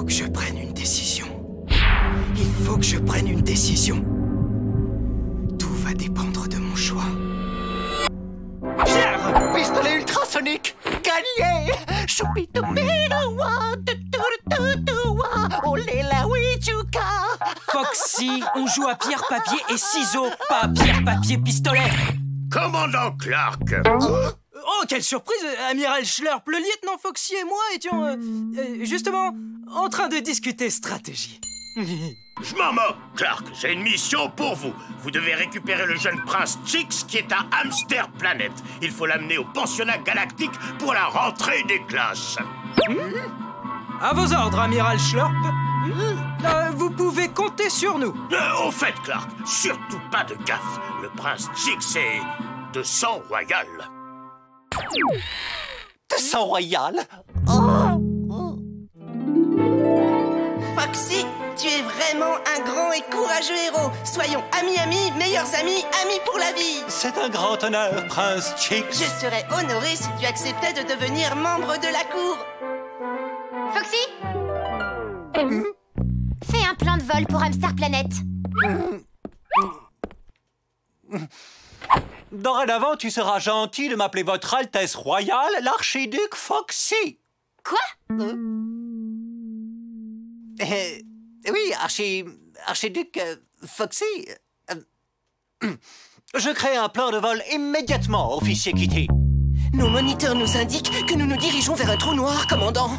que je prenne une décision. Il faut que je prenne une décision. Tout va dépendre de mon choix. Pierre, pistolet ultrasonique, gagné. Foxy, on joue à pierre, papier et ciseaux, pas à pierre, papier, pistolet. Commandant Clark. Oh, quelle surprise, Amiral Schlurp. Le lieutenant Foxy et moi étions, justement, en train de discuter stratégie. Je m'en moque, Clark. J'ai une mission pour vous. Vous devez récupérer le jeune prince Chix qui est à Hamster Planet. Il faut l'amener au pensionnat galactique pour la rentrée des classes. À vos ordres, Amiral Schlurp. Vous pouvez compter sur nous. Au fait, Clark, surtout pas de gaffe. Le prince Chix est de sang royal. De sang royal? Foxy, tu es vraiment un grand et courageux héros. Soyons amis, meilleurs amis pour la vie. C'est un grand honneur, prince Chix. Je serais honoré si tu acceptais de devenir membre de la cour. Foxy, fais un plan de vol pour Hamster Planet. Dorénavant, tu seras gentil de m'appeler votre Altesse Royale, l'archiduc Foxy. Quoi? Oui, archiduc Foxy. Je crée un plan de vol immédiatement, officier Kitty. Nos moniteurs nous indiquent que nous nous dirigeons vers un trou noir, commandant.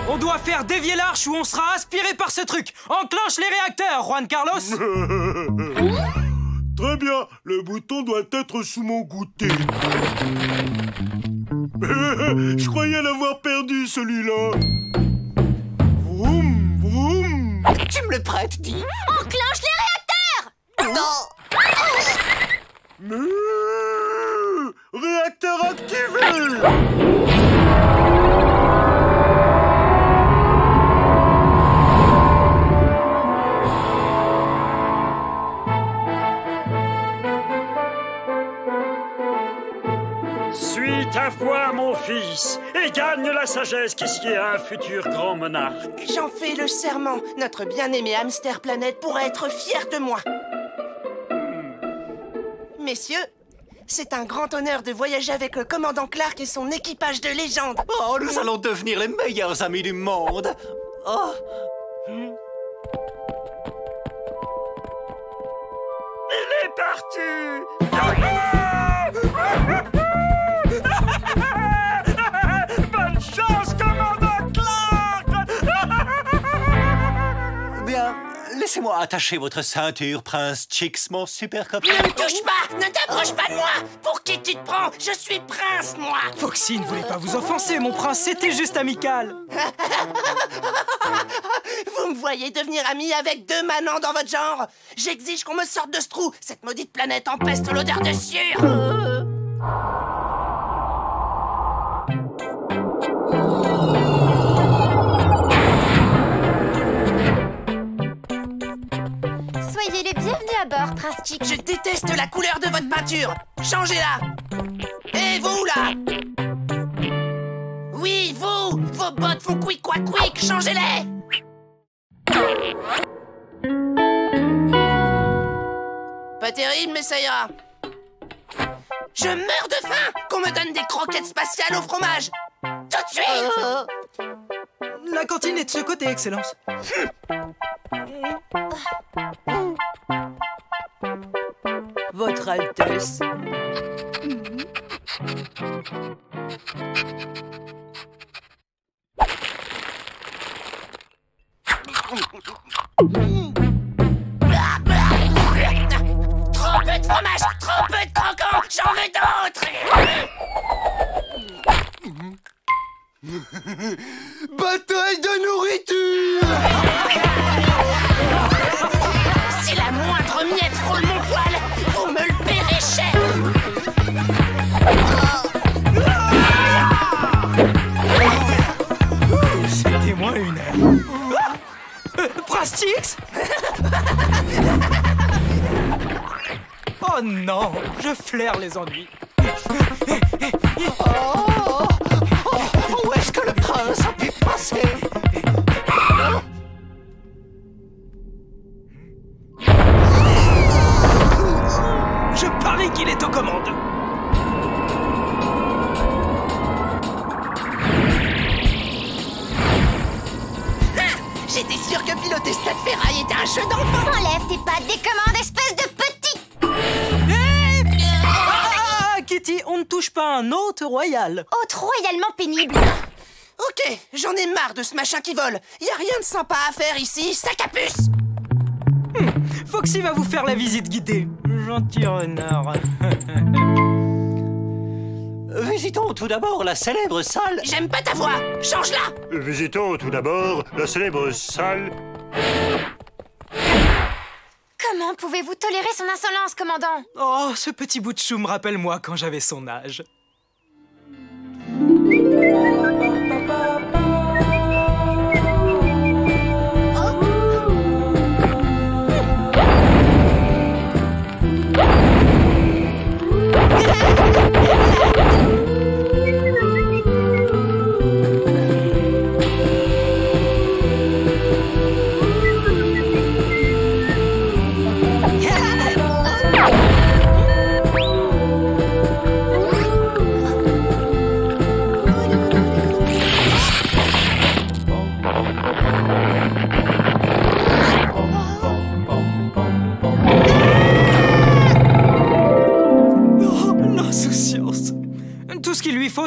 On doit faire dévier l'arche ou on sera aspiré par ce truc. Enclenche les réacteurs, Juan Carlos. Très bien, le bouton doit être sous mon goûter. Je croyais l'avoir perdu, celui-là. Vroom, vroom. Tu me le prêtes, dis? Enclenche les réacteurs! Non! Réacteur activé. Suis ta foi, mon fils, et gagne la sagesse qui sied à un futur grand monarque. J'en fais le serment. Notre bien-aimé Hamster Planet pourra être fier de moi. Messieurs, c'est un grand honneur de voyager avec le commandant Clark et son équipage de légende. Oh, nous allons devenir les meilleurs amis du monde. Oh. Il est parti! Bonne chance, commandant Clark! Bien, laissez-moi attacher votre ceinture, prince Chix, mon super copain. Ne me touche pas! Ne t'approche pas de moi! Pour qui tu te prends? Je suis prince, moi! Foxy ne voulait pas vous offenser, mon prince. C'était juste amical. Vous me voyez devenir ami avec deux manants dans votre genre? J'exige qu'on me sorte de ce trou. Cette maudite planète empeste l'odeur de sueur. Soyez les bienvenus à bord, Prince Chix. Je déteste la couleur de votre peinture. Changez-la. Et vous, là? Oui, vous! Vos bottes font quick-quack-quick. Changez-les. Pas terrible, mais ça ira. Je meurs de faim! Qu'on me donne des croquettes spatiales au fromage! Tout de suite! La cantine est de ce côté, Excellence. Votre Altesse. Trop peu de fromage! Trop peu de croquants! J'en veux d'autres! Bataille de nourriture! Si la moindre miette frôle mon poil, vous me le paierez cher! C'était-moi une heure. Prince Chix? Oh Oh non, je flaire les ennuis. Où est-ce que le prince a pu passer? Je parie qu'il est aux commandes. J'étais sûr que piloter Stade Ferraille était un jeu d'enfant. Enlève tes pattes des commandes, espèce de petit... Ah, Kitty, on ne touche pas un hôte royal. Hôte royalement pénible. Ok, j'en ai marre de ce machin qui vole. Y a rien de sympa à faire ici, sac à puce. Foxy va vous faire la visite guidée. Gentil renard. Visitons tout d'abord la célèbre salle. J'aime pas ta voix, change-la. Visitons tout d'abord la célèbre salle. Comment pouvez-vous tolérer son insolence, commandant? Oh, ce petit bout de chou me rappelle moi quand j'avais son âge.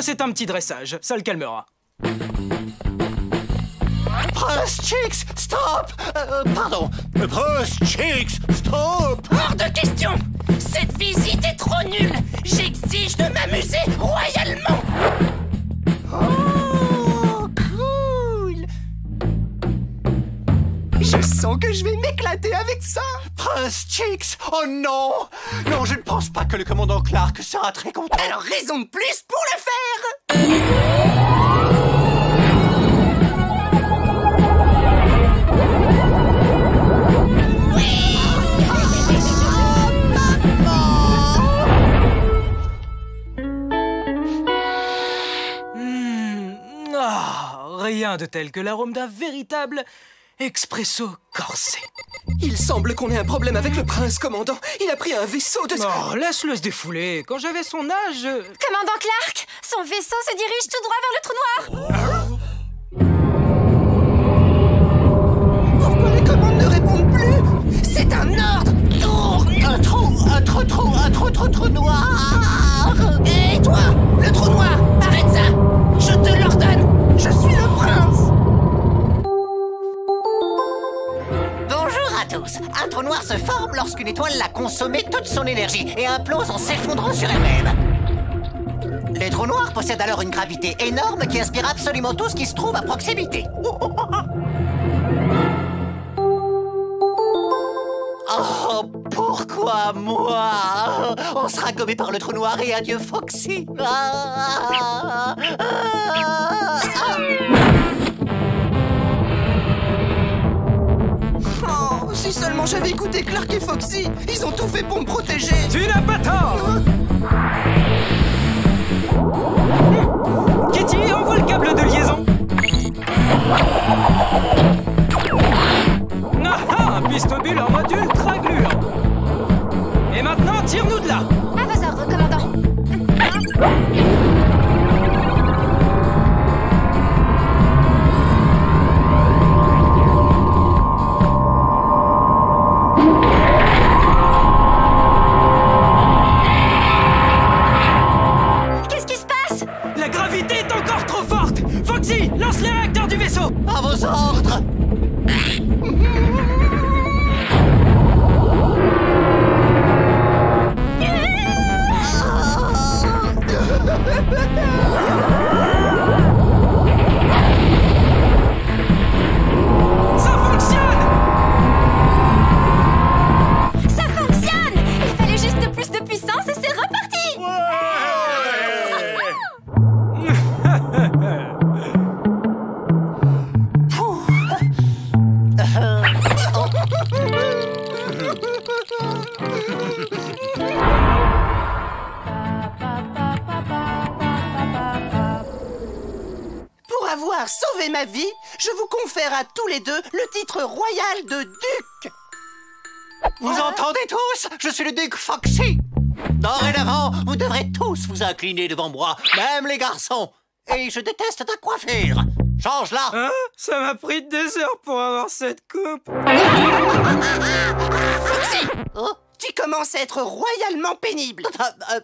C'est un petit dressage, ça le calmera. Prince Chix, stop! Pardon, Prince Chix, stop! Hors de question. Cette visite est trop nulle. J'exige de m'amuser royalement. Oh, cool! Je sens que je vais m'éclater avec ça. Prince Chix, oh non! Non, je ne pense pas que le commandant Clark sera très content. Alors raison de plus pour le faire. Rien de tel que l'arôme d'un véritable expresso corsé. Il semble qu'on ait un problème avec le prince, commandant. Il a pris un vaisseau de... Oh, laisse-le se défouler. Quand j'avais son âge... Commandant Clark, son vaisseau se dirige tout droit vers le trou noir. Pourquoi les commandes ne répondent plus? C'est un ordre. Tourne. Un trou noir. Et toi, le trou noir, arrête ça. Je te l'ordonne. Je suis le prince. Bonjour à tous. Un trou noir se forme lorsqu'une étoile a consommé toute son énergie et implose en s'effondrant sur elle-même. Les trous noirs possèdent alors une gravité énorme qui inspire absolument tout ce qui se trouve à proximité. Oh, pourquoi moi? On sera gommé par le trou noir et adieu Foxy. Oh, si seulement j'avais écouté Clark et Foxy. Ils ont tout fait pour me protéger. Tu n'as pas tort. Kitty, envoie le câble de liaison. Un pistobule en mode ultra gluant. Et maintenant, tire-nous de là. À vos ordres, commandant. Qu'est-ce qui se passe? La gravité est encore trop forte. avoir sauvé ma vie, je vous confère à tous les deux le titre royal de duc. Vous entendez tous? Je suis le duc Foxy. Dorénavant, vous devrez tous vous incliner devant moi, même les garçons. Et je déteste ta coiffure. Change-la. Hein? Ça m'a pris 2 heures pour avoir cette coupe. Foxy, tu commences à être royalement pénible.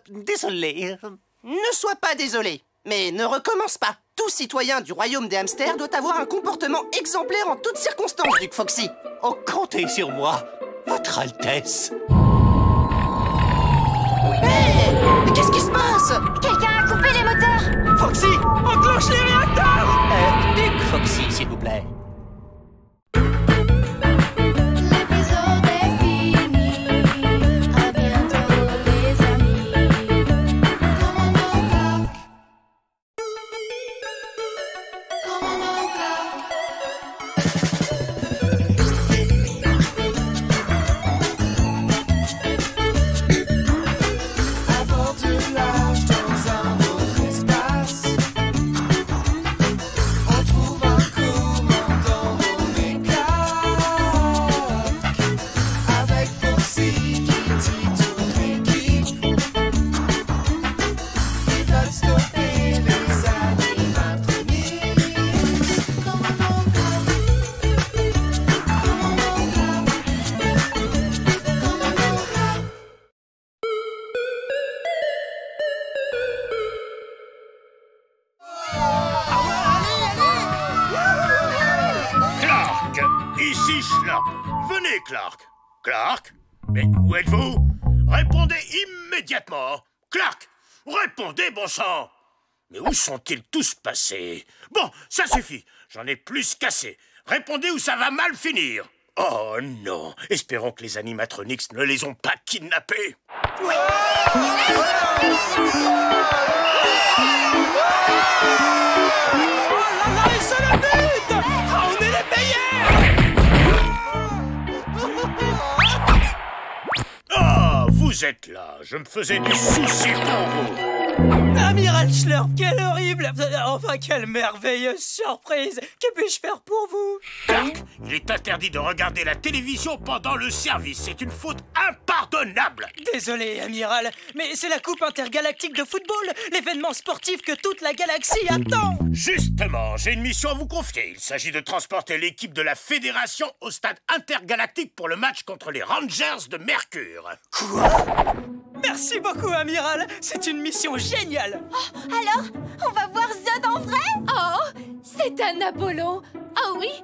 Désolé. Ne sois pas désolé, mais ne recommence pas. Tout citoyen du royaume des hamsters doit avoir un comportement exemplaire en toutes circonstances, duc Foxy. Oh, comptez sur moi, Votre Altesse. Hey, mais qu'est-ce qui se passe? Quelqu'un a coupé les moteurs. Foxy, enclenche les réacteurs. Duc Foxy, s'il vous plaît. L'épisode est fini. À bientôt les amis. Commandant Aventurage dans un autre espace. On trouve un commandant nommé Clark. Avec Foxy qui dit toute l'équipe. Ils veulent stopper les animatroniques. Commandant Clark. Commandant Clark. Commandant Clark. Clark, ici Schlurp. Venez, Clark. Clark, mais où êtes-vous? Répondez immédiatement. Clark, répondez, bon sang. Mais où sont-ils tous passés? Bon, ça suffit. J'en ai plus qu'assez. Répondez ou ça va mal finir. Oh non, espérons que les animatronics ne les ont pas kidnappés. Et c'est la butte. Ah, on est les meilleurs. Ah, vous êtes là. Je me faisais des soucis pour vous. Amiral Schlurp, quelle horrible... Enfin, quelle merveilleuse surprise. Que puis-je faire pour vous? Clark, il est interdit de regarder la télévision pendant le service. C'est une faute impardonnable. Désolé, Amiral, mais c'est la Coupe intergalactique de football, l'événement sportif que toute la galaxie attend. Justement, j'ai une mission à vous confier. Il s'agit de transporter l'équipe de la Fédération au stade intergalactique pour le match contre les Rangers de Mercure. Merci beaucoup, Amiral. C'est une mission géniale. Oh, alors, on va voir Zod en vrai? Oh, c'est un Apollon. Ah oui,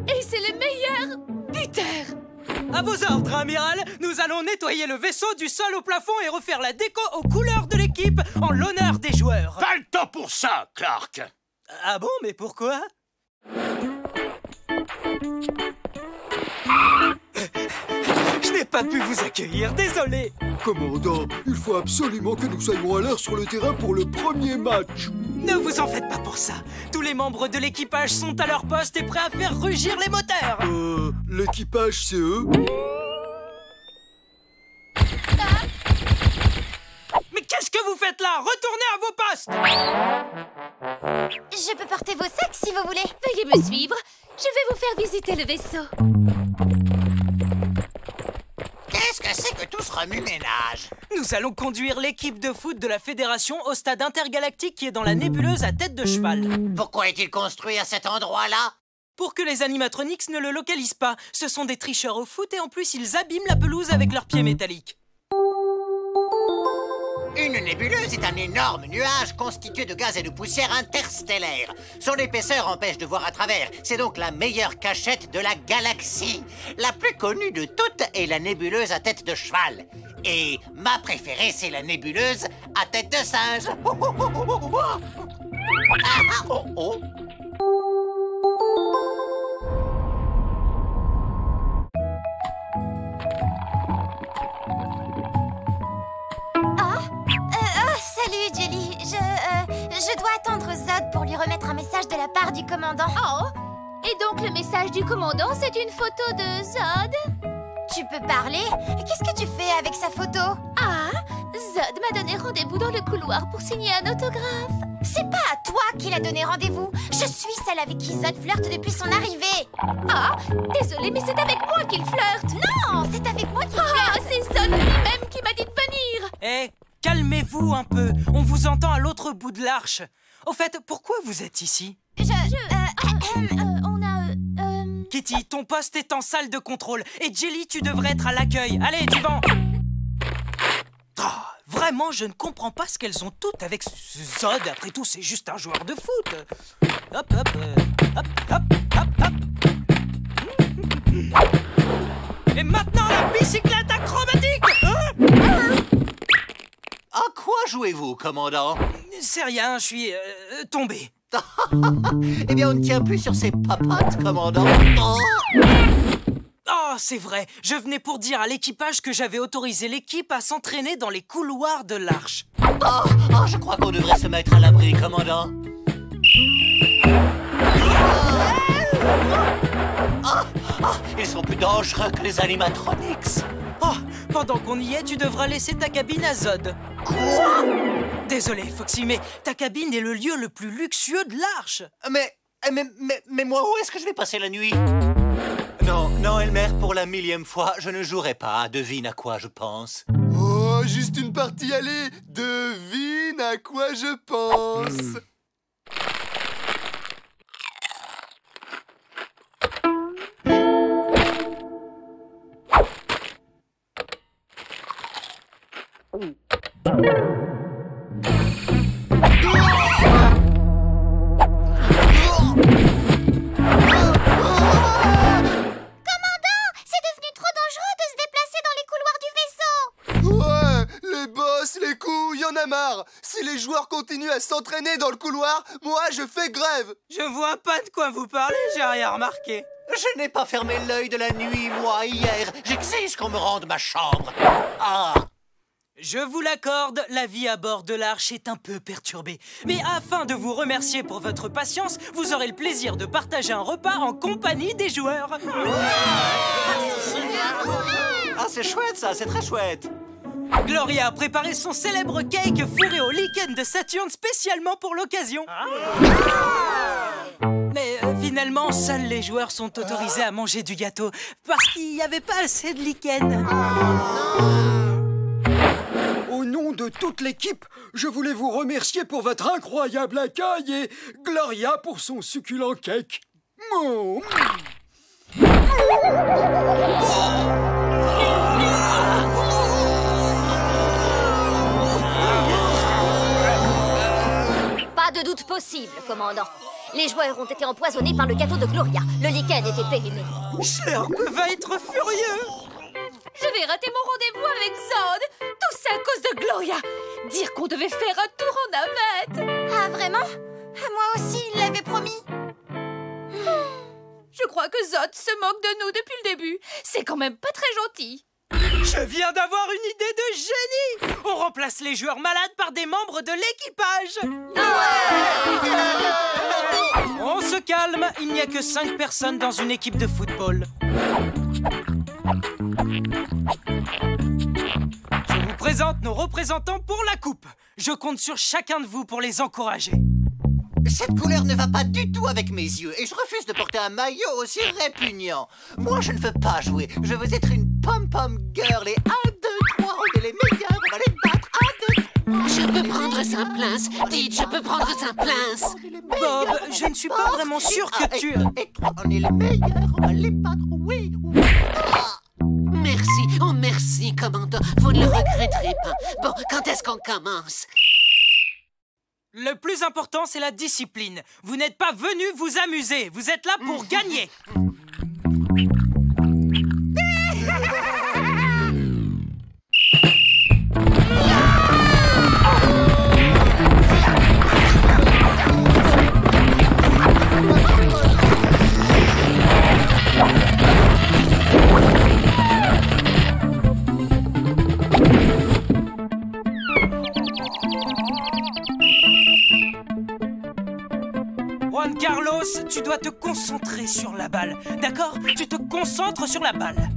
et c'est le meilleur buteur. À vos ordres, Amiral. Nous allons nettoyer le vaisseau du sol au plafond et refaire la déco aux couleurs de l'équipe en l'honneur des joueurs. Pas le temps pour ça, Clark. Ah bon, mais pourquoi? Je n'ai pas pu vous accueillir, désolé. Commandant, il faut absolument que nous soyons à l'heure sur le terrain pour le premier match. Ne vous en faites pas pour ça. Tous les membres de l'équipage sont à leur poste et prêts à faire rugir les moteurs. L'équipage, c'est eux? Mais qu'est-ce que vous faites là? Retournez à vos postes. Je peux porter vos sacs si vous voulez. Veuillez me suivre. Je vais vous faire visiter le vaisseau. Qu'est-ce que c'est que tout ce remue-ménage? Nous allons conduire l'équipe de foot de la Fédération au stade intergalactique qui est dans la nébuleuse à tête de cheval. Pourquoi est-il construit à cet endroit-là? Pour que les animatronics ne le localisent pas. Ce sont des tricheurs au foot et en plus ils abîment la pelouse avec leurs pieds métalliques. Une nébuleuse est un énorme nuage constitué de gaz et de poussière interstellaire. Son épaisseur empêche de voir à travers. C'est donc la meilleure cachette de la galaxie. La plus connue de toutes est la nébuleuse à tête de cheval. Et ma préférée, c'est la nébuleuse à tête de singe. Salut, Jelly. Je dois attendre Zod pour lui remettre un message de la part du commandant. Oh, et donc le message du commandant, c'est une photo de Zod? Tu peux parler? Qu'est-ce que tu fais avec sa photo? Ah, Zod m'a donné rendez-vous dans le couloir pour signer un autographe. C'est pas à toi qu'il a donné rendez-vous. Je suis celle avec qui Zod flirte depuis son arrivée. Ah, désolée, mais c'est avec moi qu'il flirte. Non, c'est avec moi qu'il flirte. Ah, c'est Zod lui-même qui m'a dit de venir. Eh, calmez-vous un peu. On vous entend à l'autre bout de l'arche. Au fait, pourquoi vous êtes ici? On a... Kitty, ton poste est en salle de contrôle. Et Jelly, tu devrais être à l'accueil. Allez, du vent. Ah, vraiment, je ne comprends pas ce qu'elles ont toutes avec ce Zod. Après tout, c'est juste un joueur de foot. Hop, hop, hop, hop, hop, hop. Et maintenant, la bicyclette acrobatique. À quoi jouez-vous, commandant? C'est rien, je suis tombé. Eh bien, on ne tient plus sur ses papates, commandant. Oh, c'est vrai. Je venais pour dire à l'équipage que j'avais autorisé l'équipe à s'entraîner dans les couloirs de l'arche. Je crois qu'on devrait se mettre à l'abri, commandant. Ils sont plus dangereux que les animatronics. Oh, pendant qu'on y est, tu devras laisser ta cabine à Zod. Quoi? Désolé, Foxy, mais ta cabine est le lieu le plus luxueux de l'arche. Mais moi, où est-ce que je vais passer la nuit? Non, Elmer, pour la 1000e fois, je ne jouerai pas. Devine à quoi je pense. Oh, juste une partie, allez. Devine à quoi je pense. Si les joueurs continuent à s'entraîner dans le couloir, moi je fais grève. Je vois pas de quoi vous parlez, j'ai rien remarqué. Je n'ai pas fermé l'œil de la nuit, moi, hier. J'exige qu'on me rende ma chambre. Je vous l'accorde, la vie à bord de l'arche est un peu perturbée. Mais afin de vous remercier pour votre patience, vous aurez le plaisir de partager un repas en compagnie des joueurs. C'est chouette ça, c'est très chouette. Gloria a préparé son célèbre cake fourré au lichen de Saturne spécialement pour l'occasion. Mais finalement, seuls les joueurs sont autorisés à manger du gâteau parce qu'il n'y avait pas assez de lichen. Au nom de toute l'équipe, je voulais vous remercier pour votre incroyable accueil et Gloria pour son succulent cake. Pas de doute possible, commandant. Les joueurs ont été empoisonnés par le gâteau de Gloria. Le lichen était périmé. Sherp va être furieux. Je vais rater mon rendez-vous avec Zod. Tout ça à cause de Gloria. Dire qu'on devait faire un tour en navette. Ah, vraiment? Moi aussi, il l'avait promis. Je crois que Zod se moque de nous depuis le début. C'est quand même pas très gentil. Je viens d'avoir une idée de génie. On remplace les joueurs malades par des membres de l'équipage. On se calme, il n'y a que 5 personnes dans une équipe de football. Je vous présente nos représentants pour la coupe. Je compte sur chacun de vous pour les encourager. Cette couleur ne va pas du tout avec mes yeux et je refuse de porter un maillot aussi répugnant. Moi, je ne veux pas jouer. Je veux être une pom-pom girl et 1, 2, 3, on est les meilleurs, on va les battre. 1, 2, 3. Je peux prendre sa place. Dites, je peux prendre sa place. Bob, je ne suis pas vraiment sûr que tu... 1, 2 et 3, on est les meilleurs, on va les battre, oui. Merci, oh merci, commandant. Vous ne le regretterez pas. Bon, quand est-ce qu'on commence? Le plus important, c'est la discipline. Vous n'êtes pas venus vous amuser. Vous êtes là pour gagner. Juan Carlos, tu dois te concentrer sur la balle. D'accord? Tu te concentres sur la balle.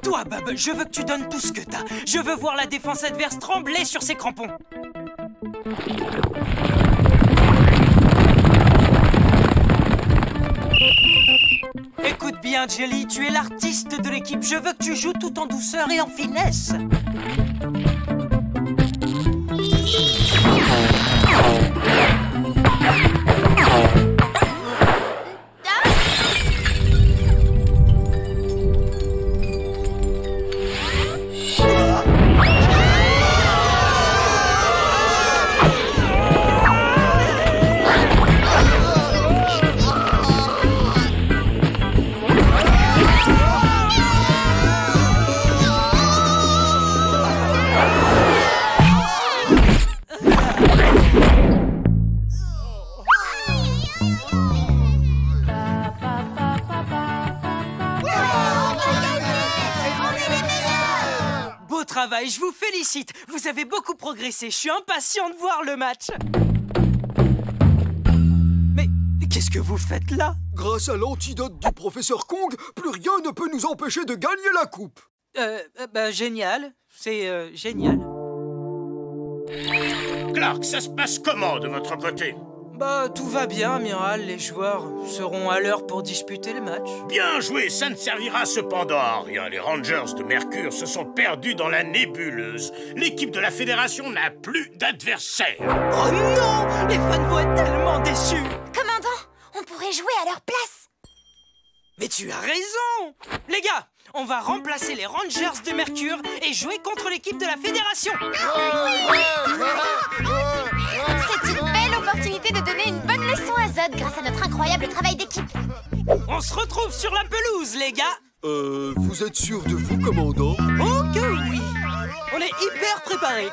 Toi, Bubbles, Je veux que tu donnes tout ce que t'as. Je veux voir la défense adverse trembler sur ses crampons. Écoute bien, Jelly, tu es l'artiste de l'équipe. Je veux que tu joues tout en douceur et en finesse. Je vous félicite, vous avez beaucoup progressé. Je suis impatient de voir le match. Mais qu'est-ce que vous faites là? Grâce à l'antidote du professeur Kong, plus rien ne peut nous empêcher de gagner la coupe. Génial. C'est génial. Clark, ça se passe comment de votre côté? Tout va bien, amiral. Les joueurs seront à l'heure pour disputer le match. Bien joué, ça ne servira cependant à rien. Les Rangers de Mercure se sont perdus dans la nébuleuse. L'équipe de la Fédération n'a plus d'adversaire. Oh non! Les fans vont être tellement déçus. Commandant, on pourrait jouer à leur place. Mais tu as raison! Les gars, on va remplacer les Rangers de Mercure et jouer contre l'équipe de la Fédération. C'est une belle opportunité de donner une bonne leçon à Zod grâce à notre incroyable travail d'équipe. On se retrouve sur la pelouse, les gars. Vous êtes sûr de vous, commandant? Oh que oui! On est hyper préparés.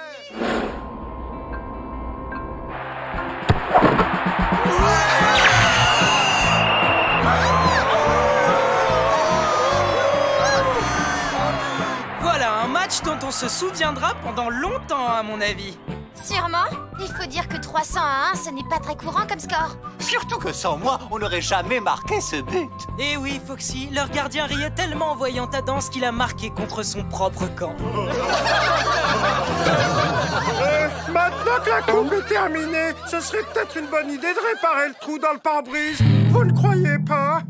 Voilà un match dont on se souviendra pendant longtemps, à mon avis. Sûrement. Il faut dire que 300 à 1, ce n'est pas très courant comme score. Surtout que sans moi, on n'aurait jamais marqué ce but. Eh oui, Foxy, leur gardien riait tellement en voyant ta danse qu'il a marqué contre son propre camp. Maintenant que la coupe est terminée, ce serait peut-être une bonne idée de réparer le trou dans le pare-brise. Vous ne croyez pas?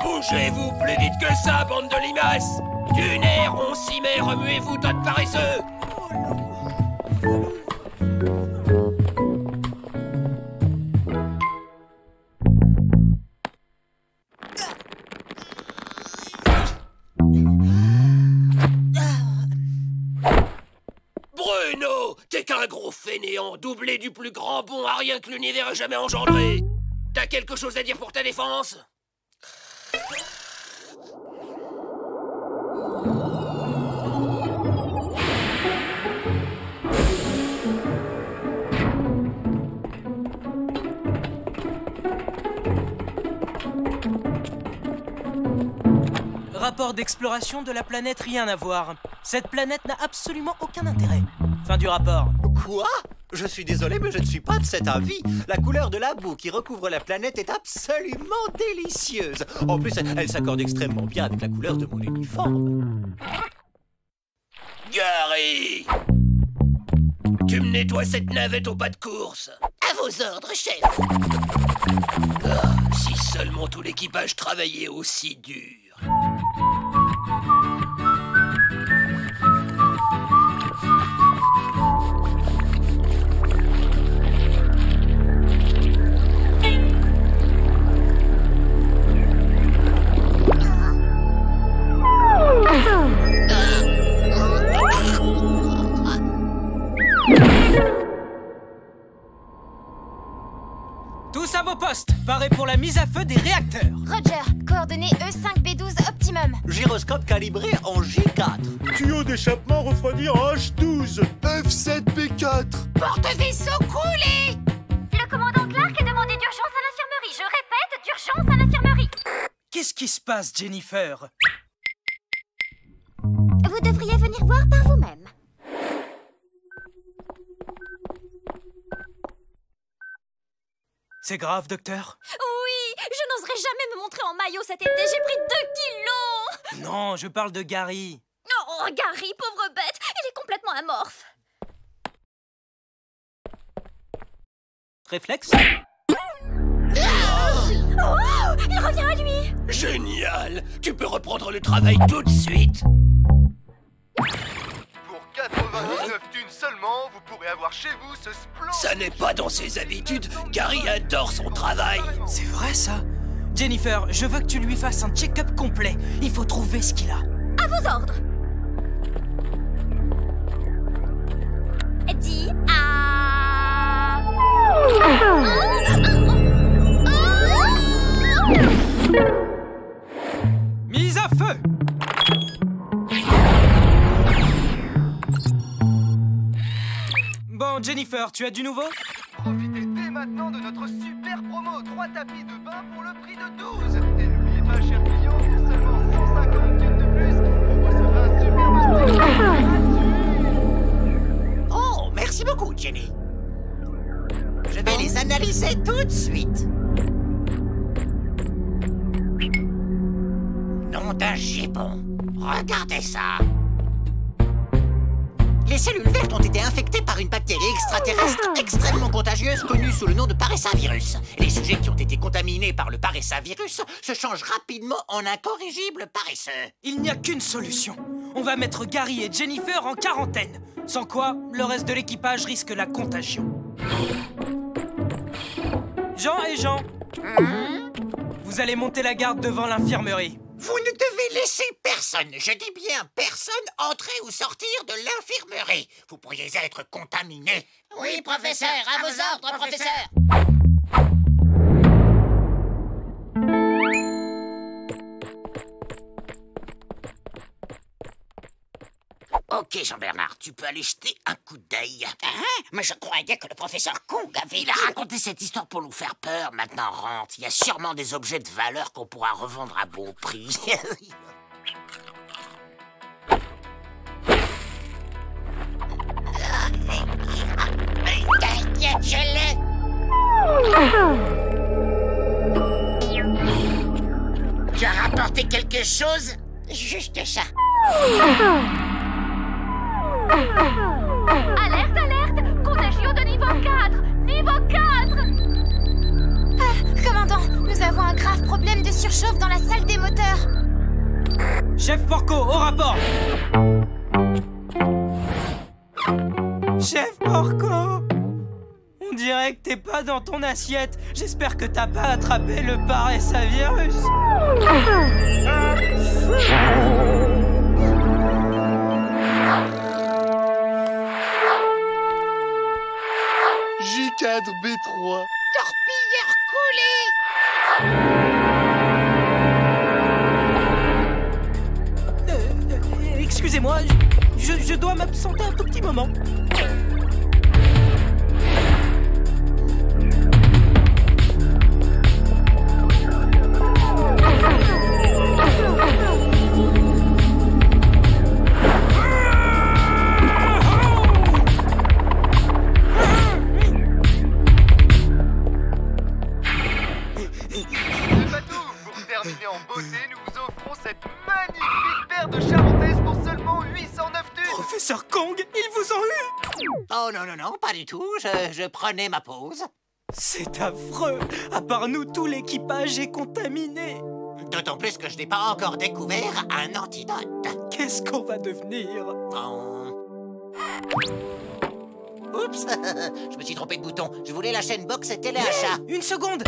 Bougez-vous plus vite que ça, bande de limaces! Du nerf, on s'y met, remuez-vous, tas de paresseux! Bruno, t'es qu'un gros fainéant, doublé du plus grand bon à rien que l'univers ait jamais engendré! T'as quelque chose à dire pour ta défense? Rapport d'exploration de la planète, rien à voir. Cette planète n'a absolument aucun intérêt. Fin du rapport. Quoi? Je suis désolé, mais je ne suis pas de cet avis. La couleur de la boue qui recouvre la planète est absolument délicieuse. En plus, elle s'accorde extrêmement bien avec la couleur de mon uniforme. Gary! Tu me nettoies cette navette au pas de course. À vos ordres, chef. Si seulement tout l'équipage travaillait aussi dur. Préparez pour la mise à feu des réacteurs. Roger, coordonnées E5B12 optimum. Gyroscope calibré en J4. Tuyau d'échappement refroidi en H12. F7B4. Porte-vaisseau coulé. Le commandant Clark a demandé d'urgence à l'infirmerie. Je répète, d'urgence à l'infirmerie. Qu'est-ce qui se passe, Jennifer? Vous devriez venir voir par vous-même. C'est grave, docteur? Oui, je n'oserais jamais me montrer en maillot cet été. J'ai pris 2 kilos. Non, je parle de Gary. Oh, Gary, pauvre bête, il est complètement amorphe. Réflexe? Oh, il revient à lui. Génial! Tu peux reprendre le travail tout de suite. Pour 99 thunes seulement, vous pourrez avoir chez vous ce splendide... Ça n'est pas dans ses habitudes. Gary adore son travail. C'est vrai, ça? Jennifer, je veux que tu lui fasses un check-up complet. Il faut trouver ce qu'il a. À vos ordres. Dis à... Mise à feu! Bon, Jennifer, tu as du nouveau? Profitez dès maintenant de notre super promo. 3 tapis de bain pour le prix de 12. Et n'oubliez pas, chers clients, pour seulement 150 thunes de plus, vous recevrez un superbe... Oh, merci beaucoup, Jenny. Je vais les analyser tout de suite. Nom d'un gibbon. Regardez ça. Les cellules vertes ont été infectées par une bactérie extraterrestre extrêmement contagieuse connue sous le nom de paressavirus. Les sujets qui ont été contaminés par le paressavirus se changent rapidement en incorrigibles paresseux. Il n'y a qu'une solution. On va mettre Gary et Jennifer en quarantaine. Sans quoi, le reste de l'équipage risque la contagion. Jean et Jean, vous allez monter la garde devant l'infirmerie. Vous ne devez laisser personne, je dis bien personne, entrer ou sortir de l'infirmerie. Vous pourriez être contaminé. Oui, professeur, à vos ordres, professeur. Ok, Jean-Bernard, tu peux aller jeter un coup d'œil. Mais je croyais que le professeur Kong avait... Il a raconté cette histoire pour nous faire peur. Maintenant, rentre. Il y a sûrement des objets de valeur qu'on pourra revendre à bon prix. T'inquiète, je l'ai. Tu as rapporté quelque chose? Juste ça. Alerte, alerte! Contagion de niveau 4! Niveau 4! Commandant, nous avons un grave problème de surchauffe dans la salle des moteurs. Chef Porco, au rapport! Chef Porco! On dirait que t'es pas dans ton assiette. J'espère que t'as pas attrapé le paressavirus. J4B3. Torpilleur coulé. Excusez-moi, je dois m'absenter un tout petit moment. En beauté, nous vous offrons cette magnifique paire de charentaises pour seulement 809 thunes. Professeur Kong, ils vous ont eu! Oh non, non, non, pas du tout. Je prenais ma pause. C'est affreux. À part nous, tout l'équipage est contaminé. D'autant plus que je n'ai pas encore découvert un antidote. Qu'est-ce qu'on va devenir? Oups, je me suis trompé de bouton. Je voulais la chaîne box et téléachat. Une seconde!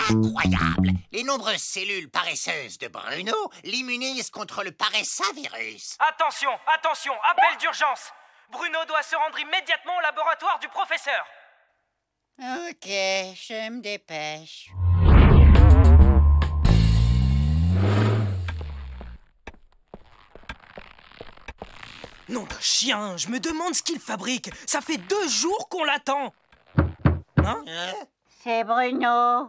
Incroyable! Les nombreuses cellules paresseuses de Bruno l'immunisent contre le paressavirus. Attention, attention, appel d'urgence! Bruno doit se rendre immédiatement au laboratoire du professeur. Ok, je me dépêche. Nom d'un chien, je me demande ce qu'il fabrique. Ça fait 2 jours qu'on l'attend. Hein? C'est Bruno.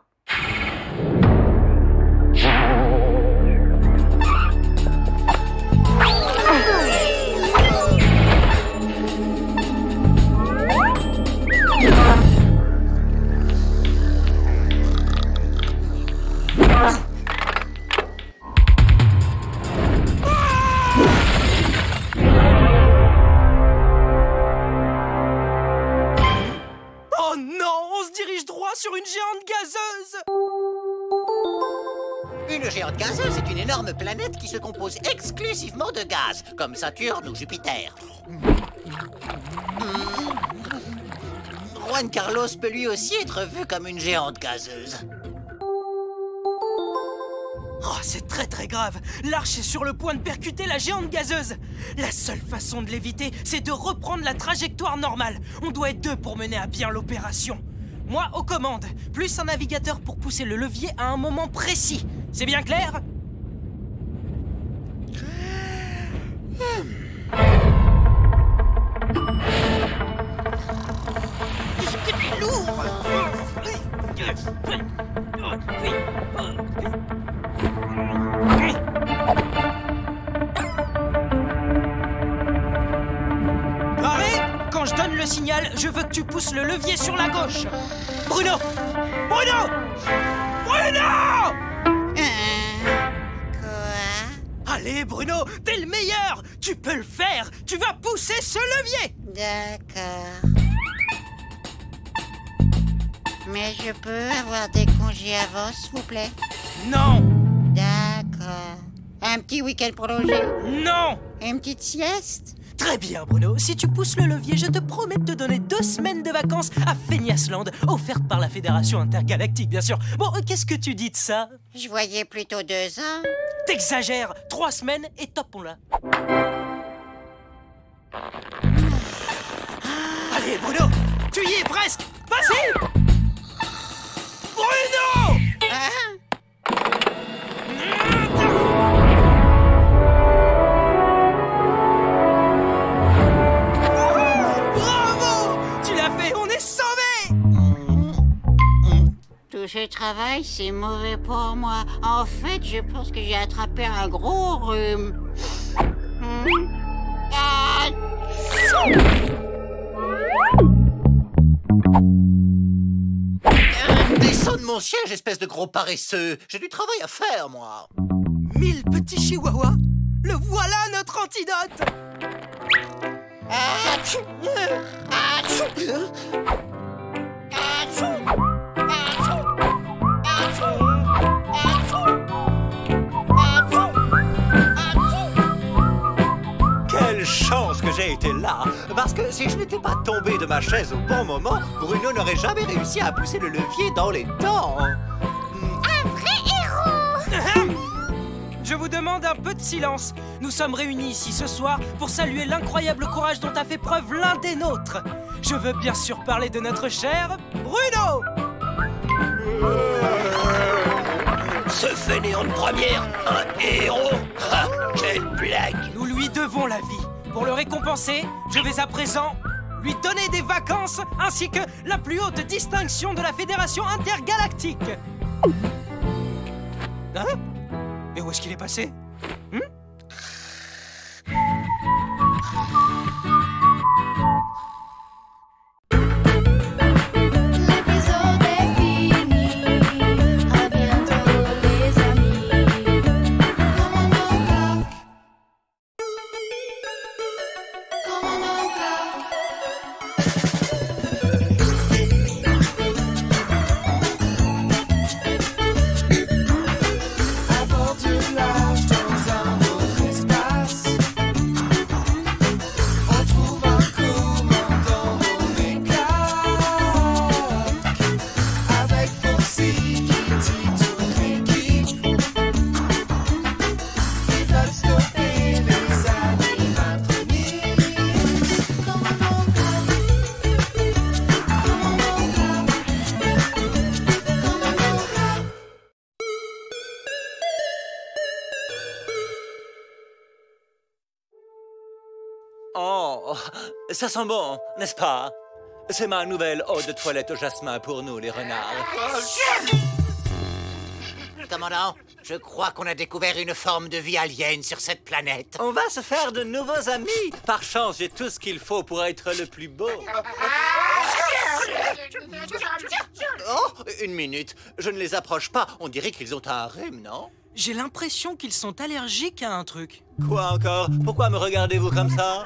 Oh non, on se dirige droit sur une géante gazeuse. Une géante gazeuse est une énorme planète qui se compose exclusivement de gaz, comme Saturne ou Jupiter. Juan Carlos peut lui aussi être vu comme une géante gazeuse. Oh, c'est très très grave. L'arche est sur le point de percuter la géante gazeuse. La seule façon de l'éviter, c'est de reprendre la trajectoire normale. On doit être 2 pour mener à bien l'opération. Moi aux commandes, plus un navigateur pour pousser le levier à un moment précis. C'est bien clair? Qu'est-ce que tu es lourd! Paré, quand je donne le signal, je veux que tu pousses le levier sur la gauche. Bruno! Bruno! Bruno! Quoi? Allez, Bruno, t'es le meilleur! Tu peux le faire! Tu vas pousser ce levier! D'accord. Mais je peux avoir des congés avant, s'il vous plaît? Non! D'accord. Un petit week-end prolongé? Non! Une petite sieste? Très bien, Bruno. Si tu pousses le levier, je te promets de te donner 2 semaines de vacances à Feignas-Land, offertes par la Fédération Intergalactique, bien sûr. Bon, qu'est-ce que tu dis de ça? Je voyais plutôt 2 ans. T'exagères! 3 semaines et top, on l'a. Allez, Bruno! Tu y es presque! Vas-y! Bruno! Bravo! Tu l'as fait, on est sauvés! Tout ce travail, c'est mauvais pour moi. En fait, je pense que j'ai attrapé un gros rhume. Descends de mon siège, espèce de gros paresseux. J'ai du travail à faire, moi. 1000 petits chihuahuas. Le voilà, notre antidote. Quelle chance que j'ai été là! Parce que si je n'étais pas tombé de ma chaise au bon moment, Bruno n'aurait jamais réussi à pousser le levier dans les temps! Un vrai héros! Je vous demande un peu de silence. Nous sommes réunis ici ce soir pour saluer l'incroyable courage dont a fait preuve l'un des nôtres. Je veux bien sûr parler de notre cher Bruno! Ce fainéant de première, un héros! Ah, quelle blague! Nous lui devons la vie. Pour le récompenser, je vais à présent lui donner des vacances ainsi que la plus haute distinction de la Fédération Intergalactique. Hein? Et où est-ce qu'il est passé? L'épisode est fini. À bientôt les amis. Commandant Clark. Commandant Clark. À bord du large. Oh, ça sent bon, n'est-ce pas? C'est ma nouvelle eau de toilette au jasmin pour nous, les renards. Commandant, je crois qu'on a découvert une forme de vie alien sur cette planète. On va se faire de nouveaux amis. Par chance, j'ai tout ce qu'il faut pour être le plus beau. Oh, une minute. Je ne les approche pas. On dirait qu'ils ont un rhume, non? J'ai l'impression qu'ils sont allergiques à un truc. Quoi encore? Pourquoi me regardez-vous comme ça?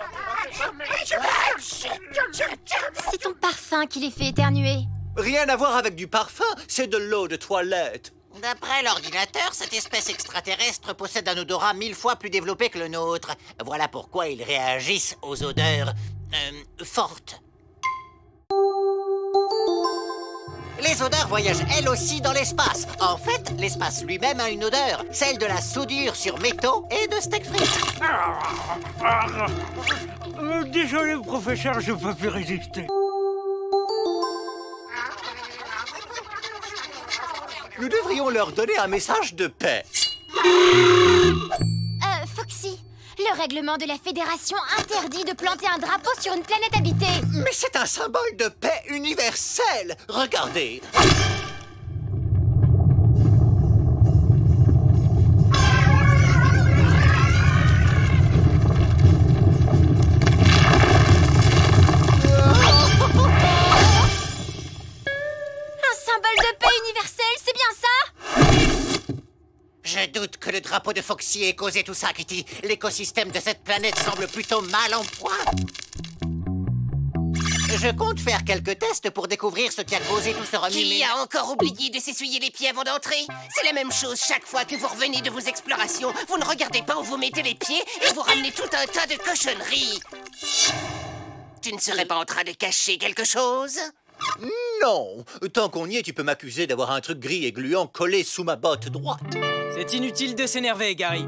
C'est ton parfum qui les fait éternuer. Rien à voir avec du parfum, c'est de l'eau de toilette. D'après l'ordinateur, cette espèce extraterrestre possède un odorat 1000 fois plus développé que le nôtre. Voilà pourquoi ils réagissent aux odeurs fortes. Les odeurs voyagent elles aussi dans l'espace. En fait, l'espace lui-même a une odeur, celle de la soudure sur métaux et de steak frites. Désolé, professeur, je peux plus résister. Nous devrions leur donner un message de paix. Foxy, le règlement de la Fédération interdit de planter un drapeau sur une planète habitée. Mais c'est un symbole de paix universelle. Regardez. Je doute que le drapeau de Foxy ait causé tout ça, Kitty. L'écosystème de cette planète semble plutôt mal en point. Je compte faire quelques tests pour découvrir ce qui a causé tout ce remue. Qui a encore oublié de s'essuyer les pieds avant d'entrer? C'est la même chose chaque fois que vous revenez de vos explorations. Vous ne regardez pas où vous mettez les pieds et vous ramenez tout un tas de cochonneries. Tu ne serais pas en train de cacher quelque chose? Non. Tant qu'on y est, tu peux m'accuser d'avoir un truc gris et gluant collé sous ma botte droite. C'est inutile de s'énerver, Gary.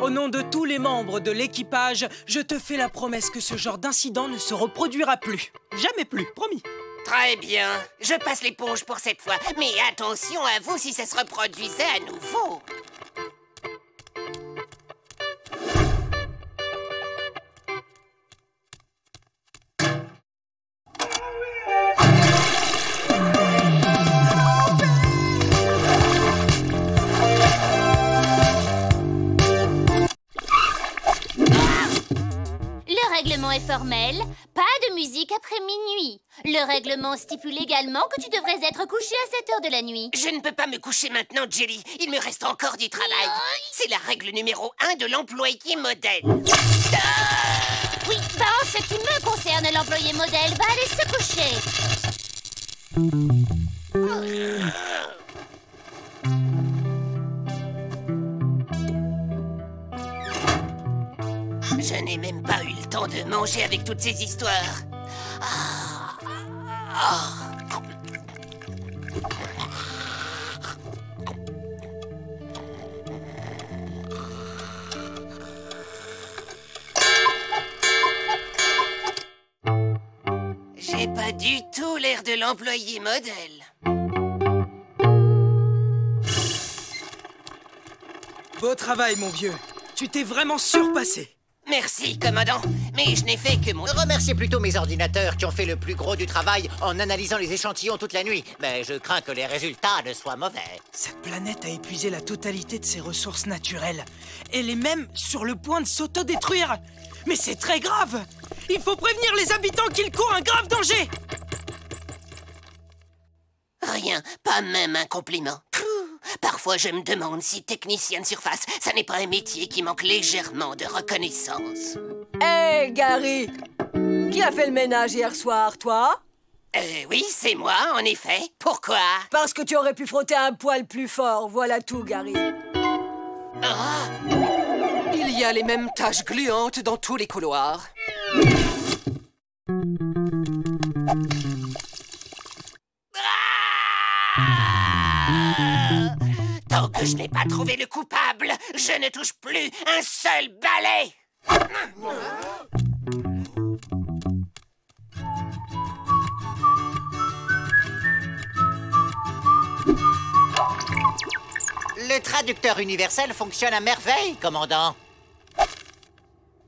Au nom de tous les membres de l'équipage, je te fais la promesse que ce genre d'incident ne se reproduira plus. Jamais plus, promis. Très bien. Je passe l'éponge pour cette fois. Mais attention à vous si ça se reproduisait à nouveau. Le règlement est formel, pas de musique après minuit. Le règlement stipule également que tu devrais être couché à 7 heures de la nuit. Je ne peux pas me coucher maintenant, Jelly. Il me reste encore du travail. C'est la règle numéro 1 de l'employé modèle. Oui, en ce qui me concerne, l'employé modèle va aller se coucher. Je n'ai même pas eu le temps de manger avec toutes ces histoires. J'ai pas du tout l'air de l'employé modèle. Beau travail, mon vieux. Tu t'es vraiment surpassé. Merci, commandant. Mais je n'ai fait que mon... Remerciez plutôt mes ordinateurs qui ont fait le plus gros du travail en analysant les échantillons toute la nuit. Mais je crains que les résultats ne soient mauvais. Cette planète a épuisé la totalité de ses ressources naturelles. Elle est même sur le point de s'autodétruire. Mais c'est très grave. Il faut prévenir les habitants qu'ils courent un grave danger. Rien, pas même un compliment. Parfois, je me demande si technicien de surface, ça n'est pas un métier qui manque légèrement de reconnaissance. Hé, Gary! Qui a fait le ménage hier soir, toi? Oui, c'est moi, en effet. Pourquoi? Parce que tu aurais pu frotter un poil plus fort, voilà tout, Gary. Il y a les mêmes taches gluantes dans tous les couloirs. Tant que je n'ai pas trouvé le coupable, je ne touche plus un seul balai. Le traducteur universel fonctionne à merveille, commandant.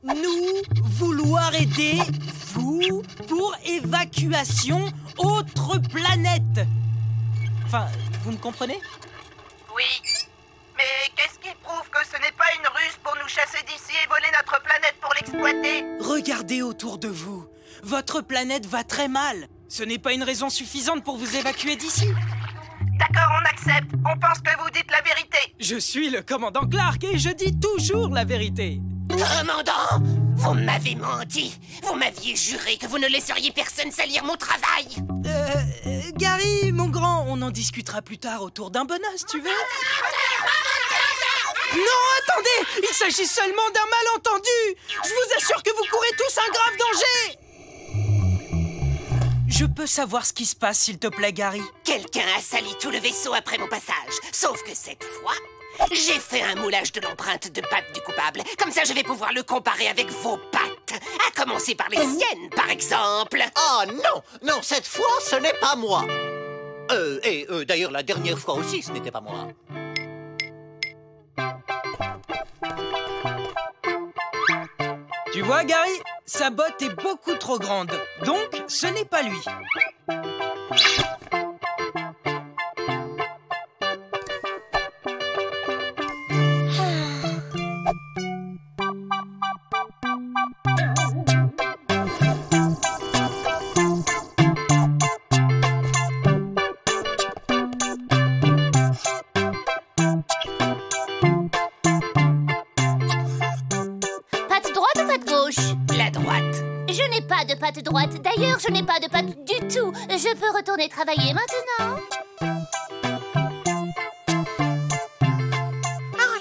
Nous vouloir aider, vous, pour évacuation autre planète. Enfin, vous me comprenez? Oui. Mais qu'est-ce qui prouve que ce n'est pas une ruse pour nous chasser d'ici et voler notre planète pour l'exploiter? Regardez autour de vous. Votre planète va très mal. Ce n'est pas une raison suffisante pour vous évacuer d'ici. D'accord, on accepte. On pense que vous dites la vérité. Je suis le commandant Clark et je dis toujours la vérité. Commandant, vous m'avez menti. Vous m'aviez juré que vous ne laisseriez personne salir mon travail. Gary, mon grand, on en discutera plus tard autour d'un bon os, tu veux? Non, attendez! Il s'agit seulement d'un malentendu! Je vous assure que vous courez tous un grave danger! Je peux savoir ce qui se passe, s'il te plaît, Gary? Quelqu'un a sali tout le vaisseau après mon passage. Sauf que cette fois, j'ai fait un moulage de l'empreinte de pattes du coupable. Comme ça, je vais pouvoir le comparer avec vos pattes. À commencer par les siennes, par exemple. Oh non, non, cette fois, ce n'est pas moi. D'ailleurs, la dernière fois aussi, ce n'était pas moi. Tu vois, Gary, sa botte est beaucoup trop grande. Donc, ce n'est pas lui. Patte droite ou patte gauche? La droite. Je n'ai pas de patte droite. D'ailleurs, je n'ai pas de patte du tout. Je peux retourner travailler maintenant? Oh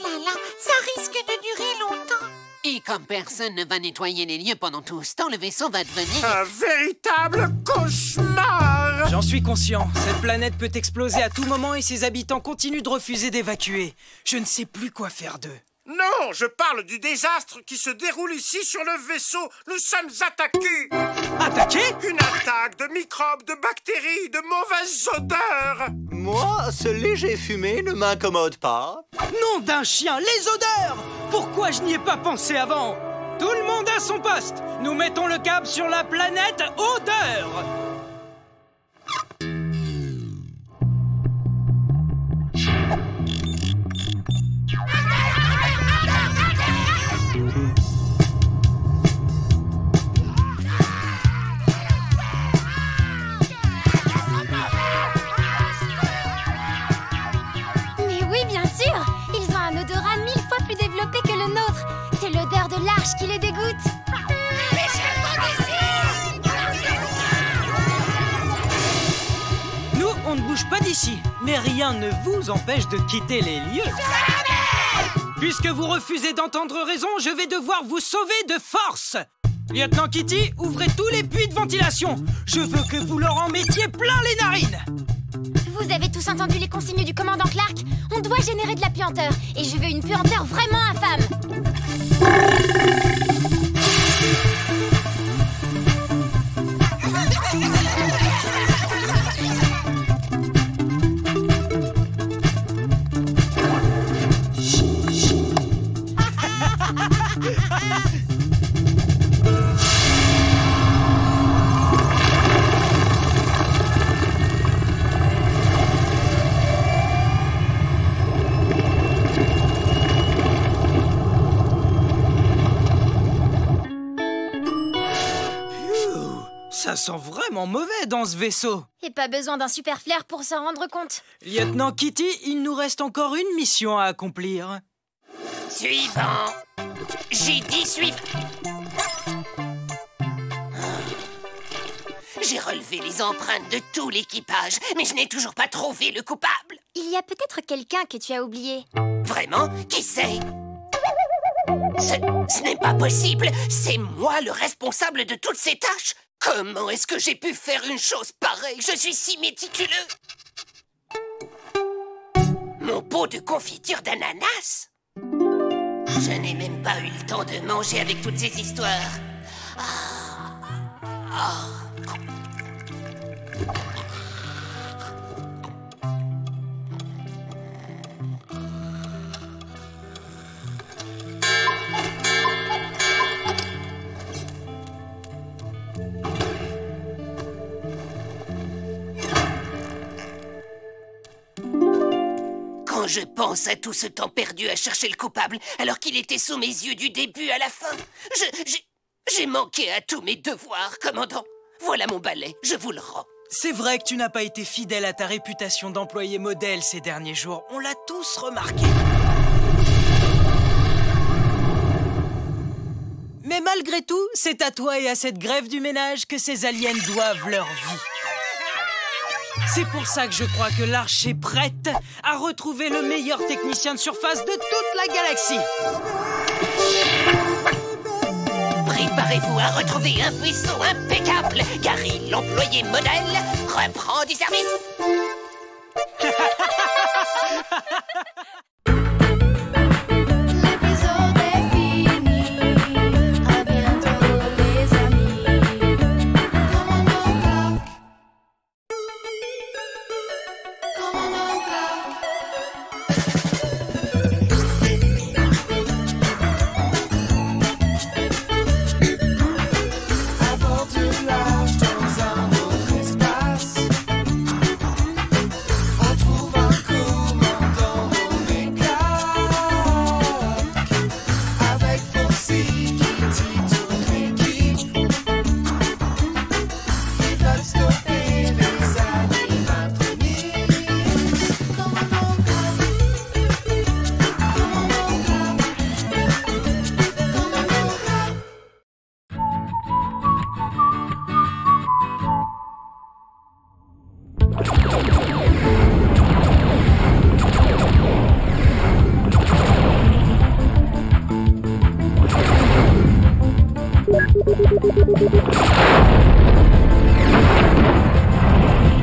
là là, ça risque de durer longtemps. Et comme personne ne va nettoyer les lieux pendant tout ce temps, le vaisseau va devenir... un véritable cauchemar! J'en suis conscient. Cette planète peut exploser à tout moment et ses habitants continuent de refuser d'évacuer. Je ne sais plus quoi faire d'eux. Non, je parle du désastre qui se déroule ici sur le vaisseau. Nous sommes attaqués. Attaqués? Une attaque de microbes, de bactéries, de mauvaises odeurs. Moi, ce léger fumé ne m'incommode pas. Nom d'un chien, les odeurs! Pourquoi je n'y ai pas pensé avant? Tout le monde à son poste! Nous mettons le cap sur la planète odeur! Mais oui, bien sûr! Ils ont un odorat 1000 fois plus développé que le nôtre. C'est l'odeur de l'arche qui les dégoûte. Nous, on ne bouge pas d'ici, mais rien ne vous empêche de quitter les lieux. Puisque vous refusez d'entendre raison, je vais devoir vous sauver de force. Lieutenant Kitty, ouvrez tous les puits de ventilation. Je veux que vous leur en mettiez plein les narines. Vous avez tous entendu les consignes du commandant Clark? On doit générer de la puanteur. Et je veux une puanteur vraiment infâme. Ça sent vraiment mauvais dans ce vaisseau. Et pas besoin d'un super flair pour s'en rendre compte. Lieutenant Kitty, il nous reste encore une mission à accomplir. Suivant. J'ai dit suivant. J'ai relevé les empreintes de tout l'équipage, mais je n'ai toujours pas trouvé le coupable. Il y a peut-être quelqu'un que tu as oublié. Vraiment? Qui c'est? Ce n'est pas possible. C'est moi le responsable de toutes ces tâches. Comment est-ce que j'ai pu faire une chose pareille? Je suis si méticuleux. Mon pot de confiture d'ananas? Je n'ai même pas eu le temps de manger avec toutes ces histoires. je pense à tout ce temps perdu à chercher le coupable, alors qu'il était sous mes yeux du début à la fin. J'ai manqué à tous mes devoirs, commandant. Voilà mon balai, je vous le rends. C'est vrai que tu n'as pas été fidèle à ta réputation d'employé modèle ces derniers jours. On l'a tous remarqué. Mais malgré tout, c'est à toi et à cette grève du ménage que ces aliens doivent leur vie. C'est pour ça que je crois que l'Arche est prête à retrouver le meilleur technicien de surface de toute la galaxie. Préparez-vous à retrouver un vaisseau impeccable. Gary, l'employé modèle, reprend du service.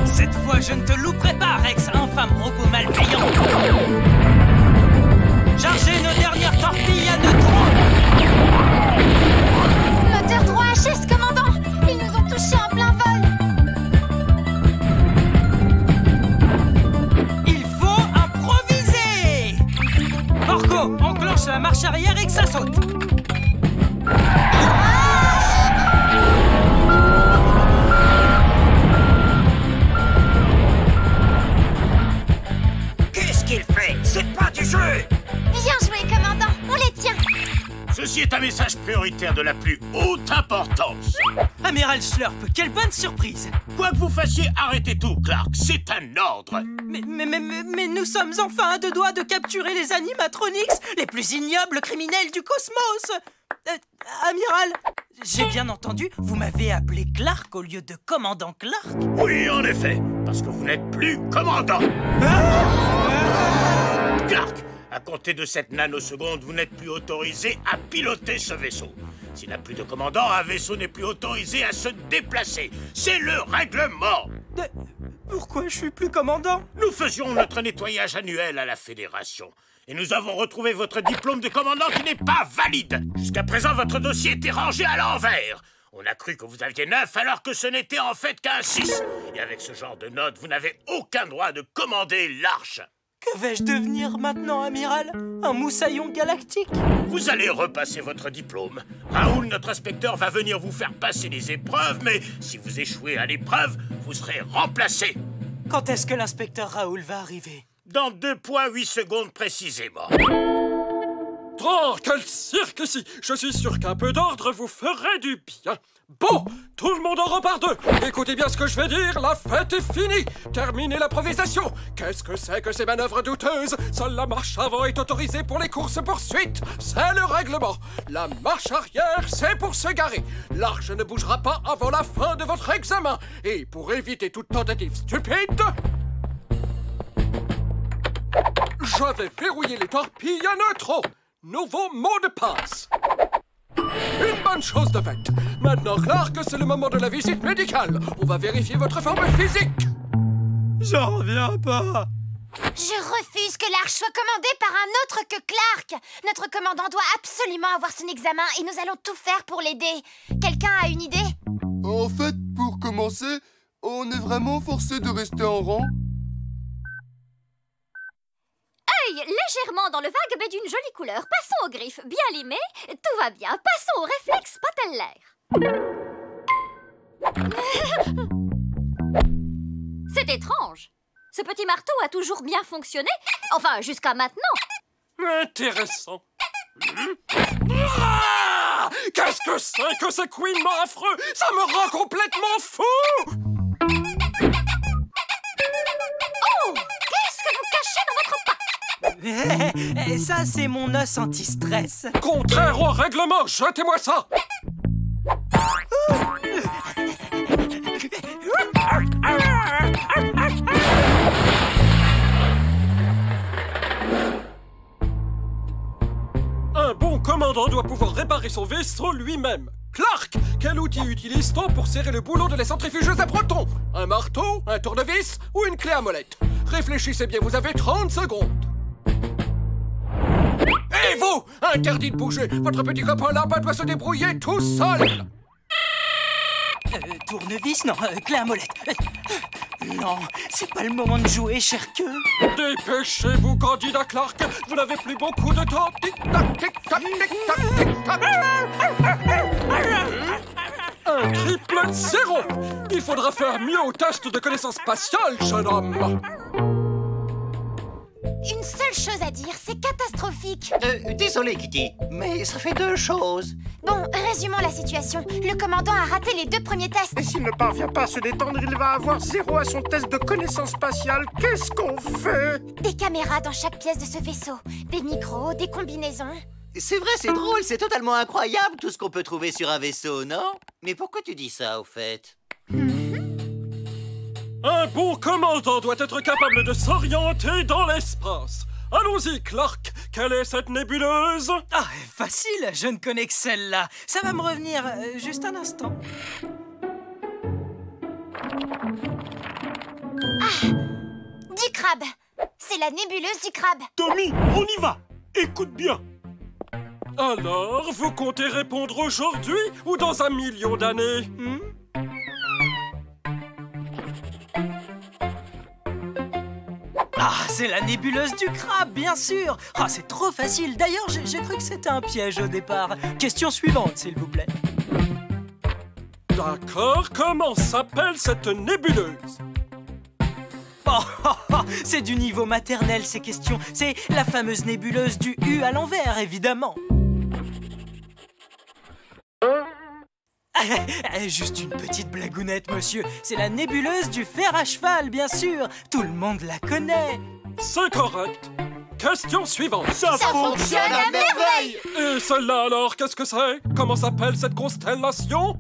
Cette fois, je ne te louperai pas, Rex, infâme robot malpayant. Chargez nos dernières torpilles à neutrons. Moteur 3 HS, commandant. Ils nous ont touchés en plein vol. Il faut improviser. Porco, enclenche la marche arrière et que ça saute. Qu'est-ce qu'il fait? C'est pas du jeu! Bien joué, commandant. On les tient. Ceci est un message prioritaire de la plus haute importance. Amiral Slurp, quelle bonne surprise. Quoi que vous fassiez, arrêtez tout, Clark. C'est un ordre. Mais nous sommes enfin à deux doigts de capturer les animatronics, les plus ignobles criminels du cosmos. Amiral, j'ai bien entendu, vous m'avez appelé Clark au lieu de commandant Clark? Oui, en effet, parce que vous n'êtes plus commandant. Clark, à compter de cette nanoseconde, vous n'êtes plus autorisé à piloter ce vaisseau. S'il n'a plus de commandant, un vaisseau n'est plus autorisé à se déplacer. C'est le règlement. Pourquoi je suis plus commandant? Nous faisions notre nettoyage annuel à la Fédération. Et nous avons retrouvé votre diplôme de commandant qui n'est pas valide. Jusqu'à présent, votre dossier était rangé à l'envers. On a cru que vous aviez 9 alors que ce n'était en fait qu'un 6. Et avec ce genre de notes, vous n'avez aucun droit de commander l'Arche. Que vais-je devenir maintenant, amiral? Un moussaillon galactique? Vous allez repasser votre diplôme. Raoul, notre inspecteur, va venir vous faire passer les épreuves, mais si vous échouez à l'épreuve, vous serez remplacé. Quand est-ce que l'inspecteur Raoul va arriver? Dans 2,8 secondes précisément. Oh, quel cirque ici! Je suis sûr qu'un peu d'ordre vous ferait du bien. Bon, tout le monde en repart d'eux. Écoutez bien ce que je vais dire, la fête est finie. Terminez l'improvisation. Qu'est-ce que c'est que ces manœuvres douteuses? Seule la marche avant est autorisée pour les courses-poursuites. C'est le règlement. La marche arrière, c'est pour se garer. L'Arche ne bougera pas avant la fin de votre examen. Et pour éviter toute tentative stupide, je vais verrouiller les torpilles à neutrons. Nouveau mot de passe. Une bonne chose de faite. Maintenant, Clark, c'est le moment de la visite médicale. On va vérifier votre forme physique. J'en reviens pas. Je refuse que l'Arche soit commandée par un autre que Clark. Notre commandant doit absolument avoir son examen et nous allons tout faire pour l'aider. Quelqu'un a une idée? En fait, pour commencer, on est vraiment forcé de rester en rang. Œil légèrement dans le vague mais d'une jolie couleur. Passons aux griffes bien limées. Tout va bien. Passons aux réflexes patellaires. C'est étrange. Ce petit marteau a toujours bien fonctionné. Enfin, jusqu'à maintenant. Intéressant. Ah, qu'est-ce que c'est que ce Queen mort affreux? Ça me rend complètement fou! Oh! Qu'est-ce que vous cachez dans votre patte? Ça, c'est mon os anti-stress. Contraire au règlement, jetez-moi ça! Un bon commandant doit pouvoir réparer son vaisseau lui-même. Clark, quel outil utilise-t-on pour serrer le boulon de la centrifugeuse à protons? Un marteau, un tournevis ou une clé à molette? Réfléchissez bien, vous avez 30 secondes. Et vous, interdit de bouger. Votre petit copain là-bas doit se débrouiller tout seul. Tournevis? Non, clé à molette. Non, c'est pas le moment de jouer, cher queue. Dépêchez-vous, candidat Clark. Vous n'avez plus beaucoup de temps. Tic-tac, tic-tac, tic-tac, tic-tac. Un triple 0. Il faudra faire mieux au test de connaissance spatiale, jeune homme. Une seule chose à dire, c'est catastrophique. Désolé, Kitty, mais ça fait 2 choses. Bon, résumons la situation. Le commandant a raté les 2 premiers tests. Et s'il ne parvient pas à se détendre, il va avoir 0 à son test de connaissance spatiale. Qu'est-ce qu'on fait? Des caméras dans chaque pièce de ce vaisseau. Des micros, des combinaisons. C'est vrai, c'est drôle, c'est totalement incroyable tout ce qu'on peut trouver sur un vaisseau, non? Mais pourquoi tu dis ça, au fait? Un bon commandant doit être capable de s'orienter dans l'espace. Allons-y, Clark. Quelle est cette nébuleuse? Ah, facile, je ne connais que celle-là. Ça va me revenir juste un instant. Ah, du crabe. C'est la nébuleuse du crabe. Tommy, on y va. Écoute bien. Alors, vous comptez répondre aujourd'hui ou dans 1 million d'années? Ah, c'est la nébuleuse du crabe, bien sûr. Ah, c'est trop facile. D'ailleurs, j'ai cru que c'était un piège au départ. Question suivante, s'il vous plaît. D'accord, comment s'appelle cette nébuleuse? C'est du niveau maternel, ces questions. C'est la fameuse nébuleuse du U à l'envers, évidemment. Juste une petite blagounette, monsieur. C'est la nébuleuse du fer à cheval, bien sûr. Tout le monde la connaît. C'est correct. Question suivante. Ça fonctionne à merveille. Et celle-là alors, qu'est-ce que c'est? Comment s'appelle cette constellation?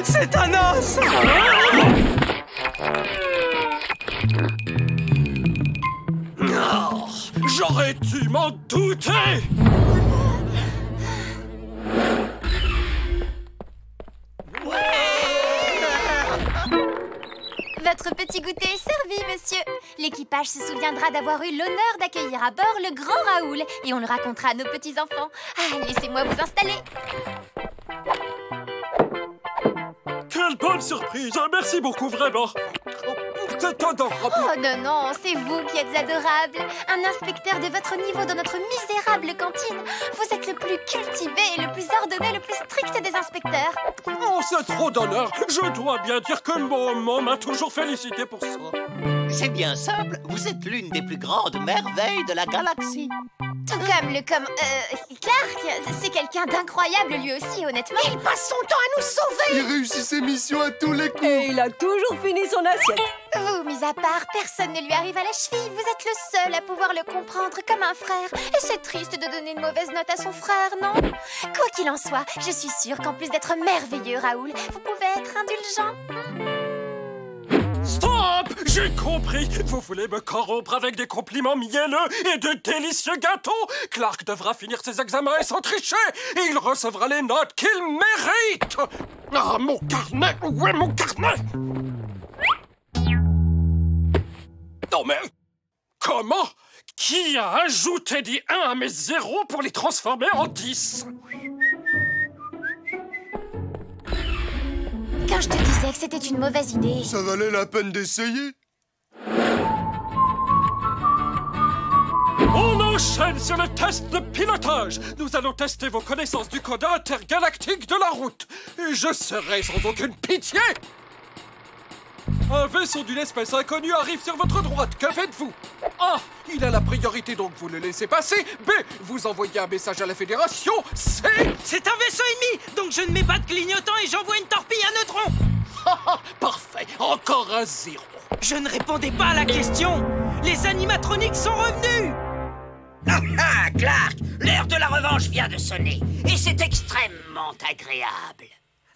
C'est un os. J'aurais dû m'en douter. Votre petit goûter est servi, monsieur. L'équipage se souviendra d'avoir eu l'honneur d'accueillir à bord le grand Raoul et on le racontera à nos petits-enfants. Ah, laissez-moi vous installer. Quelle bonne surprise. Merci beaucoup, vraiment. C'est adorable. Oh non, c'est vous qui êtes adorable. Un inspecteur de votre niveau dans notre misérable cantine. Vous êtes le plus cultivé et le plus ordonné, le plus strict des inspecteurs. Oh, c'est trop d'honneur. Je dois bien dire que maman m'a toujours félicité pour ça. C'est bien simple, vous êtes l'une des plus grandes merveilles de la galaxie. Tout comme Clark, c'est quelqu'un d'incroyable lui aussi, honnêtement. Il passe son temps à nous sauver. Il réussit ses missions à tous les coups. Et il a toujours fini son assiette. Vous, mis à part, personne ne lui arrive à la cheville. Vous êtes le seul à pouvoir le comprendre comme un frère. Et c'est triste de donner une mauvaise note à son frère, non? Quoi qu'il en soit, je suis sûre qu'en plus d'être merveilleux, Raoul, vous pouvez être indulgent. Stop! J'ai compris. Vous voulez me corrompre avec des compliments mielleux et de délicieux gâteaux? Clark devra finir ses examens sans tricher et il recevra les notes qu'il mérite. Ah, mon carnet! Où est mon carnet? Non mais... Comment? Qui a ajouté des 1 à mes 0 pour les transformer en 10? Quand je te disais que c'était une mauvaise idée... Ça valait la peine d'essayer. On enchaîne sur le test de pilotage. Nous allons tester vos connaissances du code intergalactique de la route. Et je serai sans aucune pitié. Un vaisseau d'une espèce inconnue arrive sur votre droite. Que faites-vous? A. Il a la priorité, donc vous le laissez passer. B. Vous envoyez un message à la Fédération. C. C'est un vaisseau ennemi, donc je ne mets pas de clignotant et j'envoie une torpille à neutrons. Parfait, encore un 0. Je ne répondais pas à la question. Les animatroniques sont revenus. Ah, Clark, l'heure de la revanche vient de sonner, et c'est extrêmement agréable.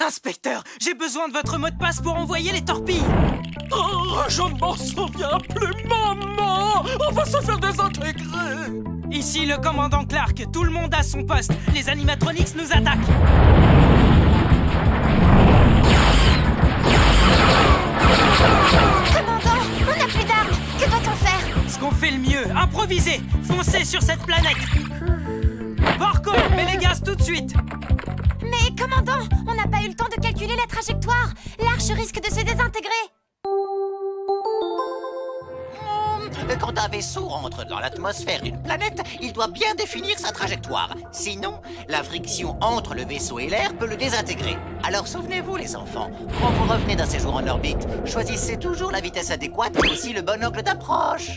Inspecteur, j'ai besoin de votre mot de passe pour envoyer les torpilles. Oh, je ne m'en souviens plus, maman. On va se faire désintégrer. Ici le commandant Clark, tout le monde a son poste. Les animatroniques nous attaquent. Commandant, on n'a plus d'armes. Que doit-on faire? Ce qu'on fait le mieux, improviser. Foncez sur cette planète. Borko, mets les gaz tout de suite. Mais commandant, on n'a pas eu le temps de calculer la trajectoire. L'arche risque de se désintégrer. Quand un vaisseau rentre dans l'atmosphère d'une planète, il doit bien définir sa trajectoire. Sinon, la friction entre le vaisseau et l'air peut le désintégrer. Alors souvenez-vous les enfants, quand vous revenez d'un séjour en orbite, choisissez toujours la vitesse adéquate et aussi le bon angle d'approche.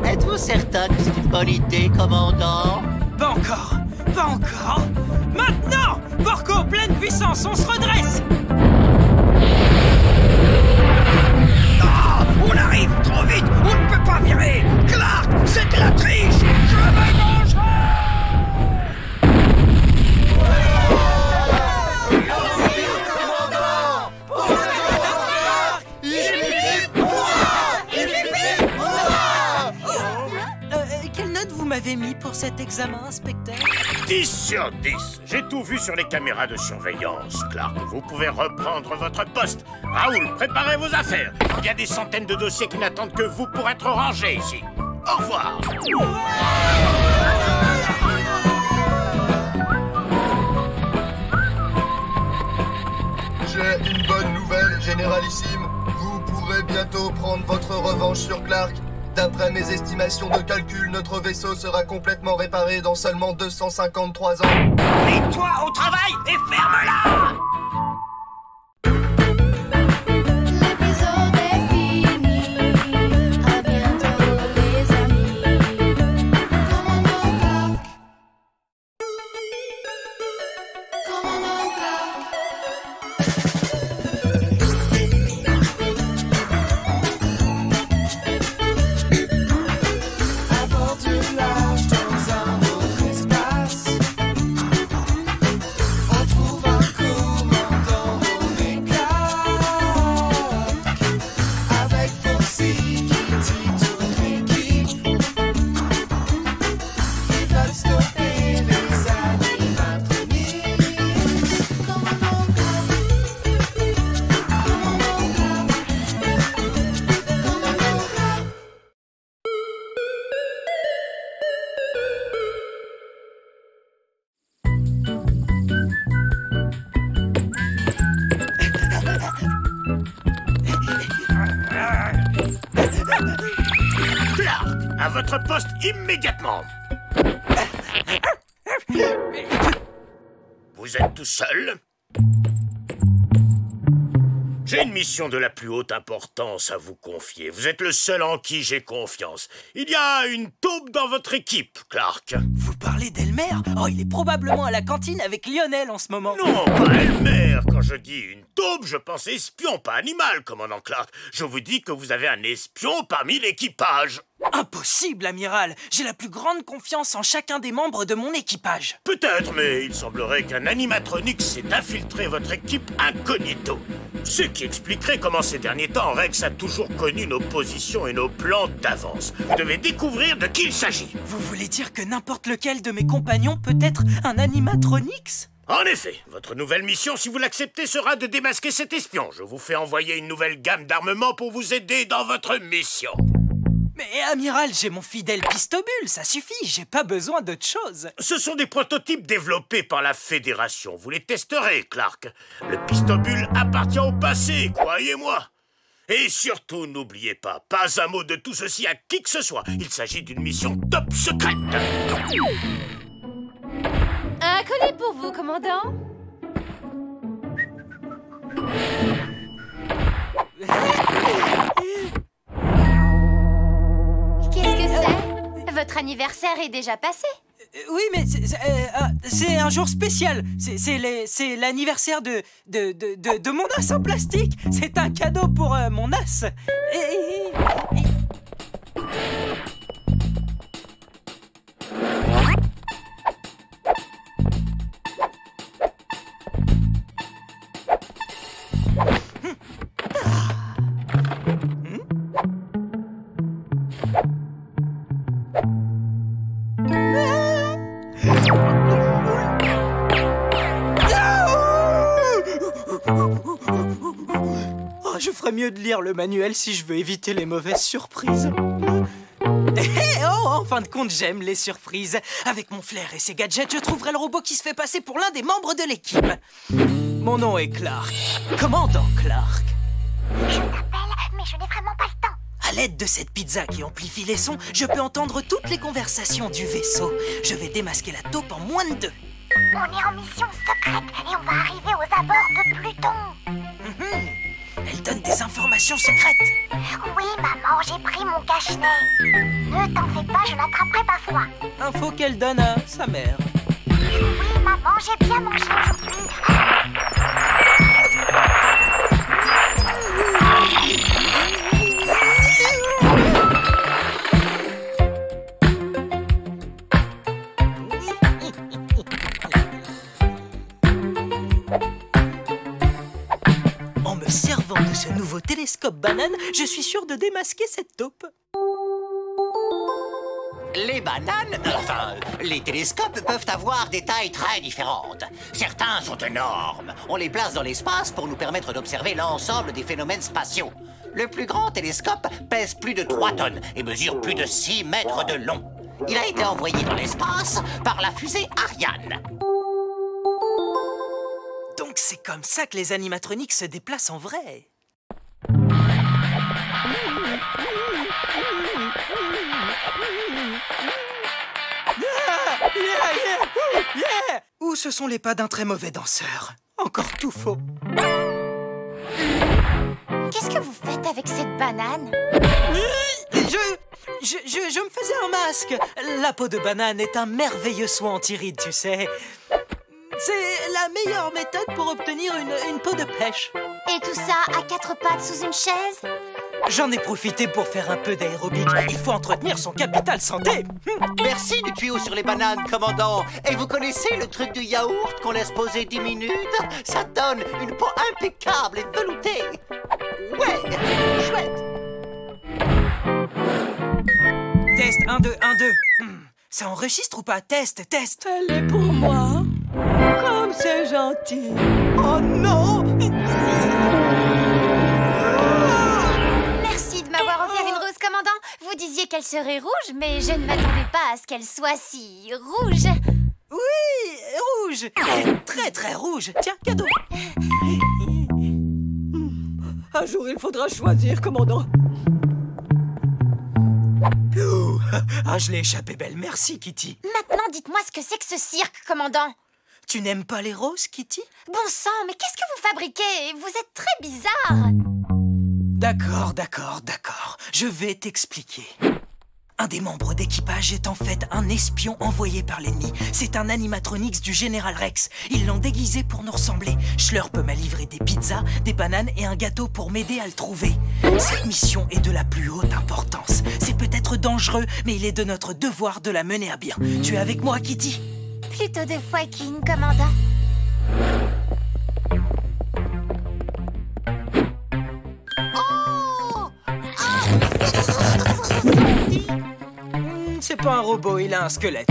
Êtes-vous certain que c'est une bonne idée, commandant? Pas encore, pas encore. Maintenant, Borko, pleine puissance, on se redresse. Ah, on arrive trop vite, on ne peut pas virer. Clark, c'est de la triche. Je vais manger. Quelle note vous m'avez mis pour cet examen, inspecteur? 10 sur 10. J'ai tout vu sur les caméras de surveillance, Clark. Vous pouvez reprendre votre poste. Raoul, préparez vos affaires. Il y a des centaines de dossiers qui n'attendent que vous pour être rangés ici. Au revoir. J'ai une bonne nouvelle, généralissime. Vous pourrez bientôt prendre votre revanche sur Clark. D'après mes estimations de calcul, notre vaisseau sera complètement réparé dans seulement 253 ans. Mets-toi au travail et ferme-la. L'épisode est fini. À bientôt les amis. Commandant Clark. Commandant Clark. Aventure large dans un autre espace. On trouve un commandant nommé Clark. Avec Foxy, Kitty, toute l'équipe. Ils veulent stopper les animatroniques. Commandant Clark. Commandant Clark. Commandant Clark. Clark, à votre poste immédiatement. Vous êtes tout seul? J'ai une mission de la plus haute importance à vous confier. Vous êtes le seul en qui j'ai confiance. Il y a une taupe dans votre équipe, Clark. Vous parlez d'Elmer? Oh, il est probablement à la cantine avec Lionel en ce moment. Non, pas Elmer. Quand je dis une taupe, je pense espion, pas animal, commandant Clark. Je vous dis que vous avez un espion parmi l'équipage. Impossible, amiral. J'ai la plus grande confiance en chacun des membres de mon équipage. Peut-être, mais il semblerait qu'un animatronique s'est infiltré votre équipe incognito. Ce qui expliquerait comment ces derniers temps Rex a toujours connu nos positions et nos plans d'avance. Vous devez découvrir de qui il s'agit. Vous voulez dire que n'importe lequel de mes compagnons peut être un animatronix? En effet, votre nouvelle mission, si vous l'acceptez, sera de démasquer cet espion. Je vous fais envoyer une nouvelle gamme d'armements pour vous aider dans votre mission. Mais amiral, j'ai mon fidèle pistobule, ça suffit, j'ai pas besoin d'autre chose. Ce sont des prototypes développés par la Fédération. Vous les testerez, Clark. Le pistobule appartient au passé, croyez-moi. Et surtout, n'oubliez pas un mot de tout ceci à qui que ce soit. Il s'agit d'une mission top secrète. Un colis pour vous, commandant. Qu'est-ce que c'est? Votre anniversaire est déjà passé. Oui, mais c'est un jour spécial. C'est l'anniversaire de mon as en plastique. C'est un cadeau pour mon as. Je ferais mieux de lire le manuel si je veux éviter les mauvaises surprises. En fin de compte, j'aime les surprises. Avec mon flair et ses gadgets, je trouverai le robot qui se fait passer pour l'un des membres de l'équipe. Mon nom est Clark. Commandant Clark. Je t'appelle, mais je n'ai vraiment pas le temps. À l'aide de cette pizza qui amplifie les sons, je peux entendre toutes les conversations du vaisseau. Je vais démasquer la taupe en moins de 2. On est en mission secrète et on va arriver aux abords de Pluton. Elle donne des informations secrètes. Oui, maman, j'ai pris mon cache-nez. Ne t'en fais pas, je n'attraperai pas froid. Info qu'elle donne à sa mère. Oui, maman, j'ai bien mangé aujourd'hui. En me servant de ce nouveau télescope banane, je suis sûr de démasquer cette taupe. Les bananes, enfin, les télescopes peuvent avoir des tailles très différentes. Certains sont énormes. On les place dans l'espace pour nous permettre d'observer l'ensemble des phénomènes spatiaux. Le plus grand télescope pèse plus de 3 tonnes et mesure plus de 6 mètres de long. Il a été envoyé dans l'espace par la fusée Ariane. Donc c'est comme ça que les animatroniques se déplacent en vrai. Yeah! Ou ce sont les pas d'un très mauvais danseur. Encore tout faux. Qu'est-ce que vous faites avec cette banane? Je me faisais un masque. La peau de banane est un merveilleux soin anti-rides, tu sais. C'est la meilleure méthode pour obtenir une peau de pêche. Et tout ça à 4 pattes sous une chaise? J'en ai profité pour faire un peu d'aérobic. Il faut entretenir son capital santé. Merci du tuyau sur les bananes, commandant. Et vous connaissez le truc du yaourt qu'on laisse poser 10 minutes? Ça donne une peau impeccable et veloutée. Ouais, chouette. Test 1, 2, 1, 2. Ça enregistre ou pas? Test. Elle est pour moi. Comme c'est gentil. Oh non! Merci de m'avoir offert une rose, commandant. Vous disiez qu'elle serait rouge, mais je ne m'attendais pas à ce qu'elle soit si rouge. Oui, rouge. Très très rouge. Tiens, cadeau. Un jour, il faudra choisir, commandant. Je l'ai échappé belle. Merci, Kitty. Maintenant, dites-moi ce que c'est que ce cirque, commandant. Tu n'aimes pas les roses, Kitty? Bon sang, mais qu'est-ce que vous fabriquez? Vous êtes très bizarre. D'accord. Je vais t'expliquer. Un des membres d'équipage est en fait un espion envoyé par l'ennemi. C'est un animatronics du Général Rex. Ils l'ont déguisé pour nous ressembler. Schlurp m'a livré des pizzas, des bananes et un gâteau pour m'aider à le trouver. Cette mission est de la plus haute importance. C'est peut-être dangereux, mais il est de notre devoir de la mener à bien. Tu es avec moi, Kitty? Plutôt de fucking, commandant. C'est pas un robot, il a un squelette.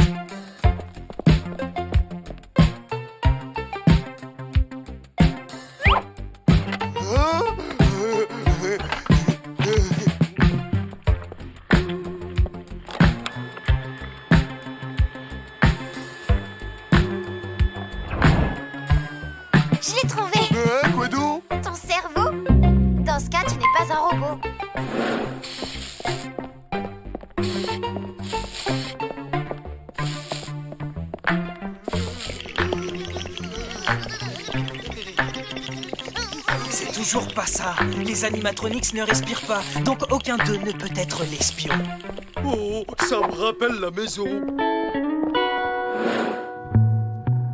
Je l'ai trouvé. Quoi donc? Ton cerveau? Dans ce cas, tu n'es pas un robot. C'est toujours pas ça. Les animatronics ne respirent pas, donc aucun d'eux ne peut être l'espion. Oh, ça me rappelle la maison.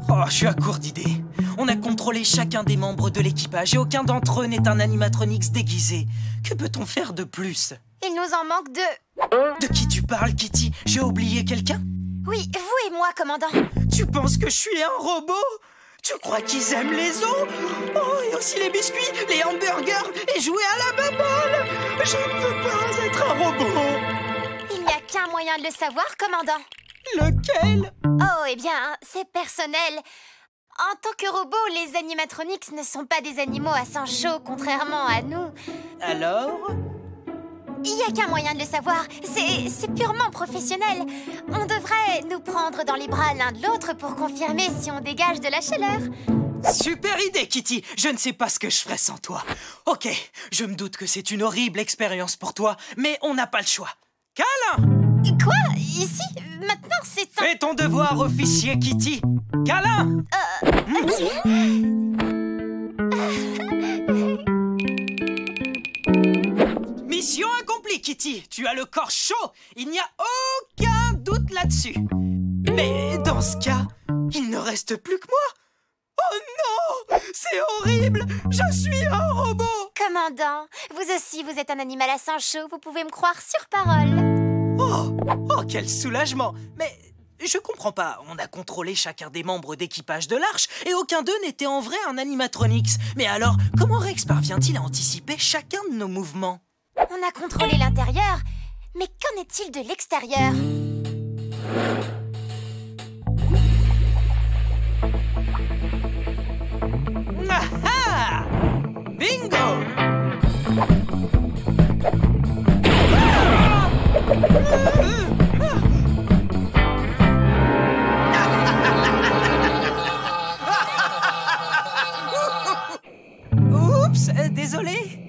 Oh, je suis à court d'idées. On a contrôlé chacun des membres de l'équipage et aucun d'entre eux n'est un animatronics déguisé. Que peut-on faire de plus? Il nous en manque deux. De qui tu parles, Kitty? J'ai oublié quelqu'un? Oui, vous et moi, commandant. Tu penses que je suis un robot? Tu crois qu'ils aiment les os? Oh, et aussi les biscuits, les hamburgers et jouer à la baballe. Je ne veux pas être un robot. Il n'y a qu'un moyen de le savoir, commandant. Lequel? Oh, eh bien, c'est personnel. En tant que robot, les animatronics ne sont pas des animaux à sang chaud, contrairement à nous. Alors? Il n'y a qu'un moyen de le savoir. C'est purement professionnel. On devrait nous prendre dans les bras l'un de l'autre pour confirmer si on dégage de la chaleur. Super idée, Kitty. Je ne sais pas ce que je ferais sans toi. Ok, je me doute que c'est une horrible expérience pour toi, mais on n'a pas le choix. Câlin! Quoi? Ici? Maintenant, c'est un... Fais ton devoir, officier Kitty. Câlin! Mission accomplie, Kitty. Tu as le corps chaud. Il n'y a aucun doute là-dessus. Mais dans ce cas, il ne reste plus que moi. Oh non! C'est horrible! Je suis un robot! Commandant, vous aussi, vous êtes un animal à sang chaud. Vous pouvez me croire sur parole. Oh, quel soulagement! Mais je comprends pas. On a contrôlé chacun des membres d'équipage de l'Arche et aucun d'eux n'était en vrai un animatronics. Mais alors, comment Rex parvient-il à anticiper chacun de nos mouvements? On a contrôlé l'intérieur, mais qu'en est-il de l'extérieur? Ah! Bingo! Oups, désolé.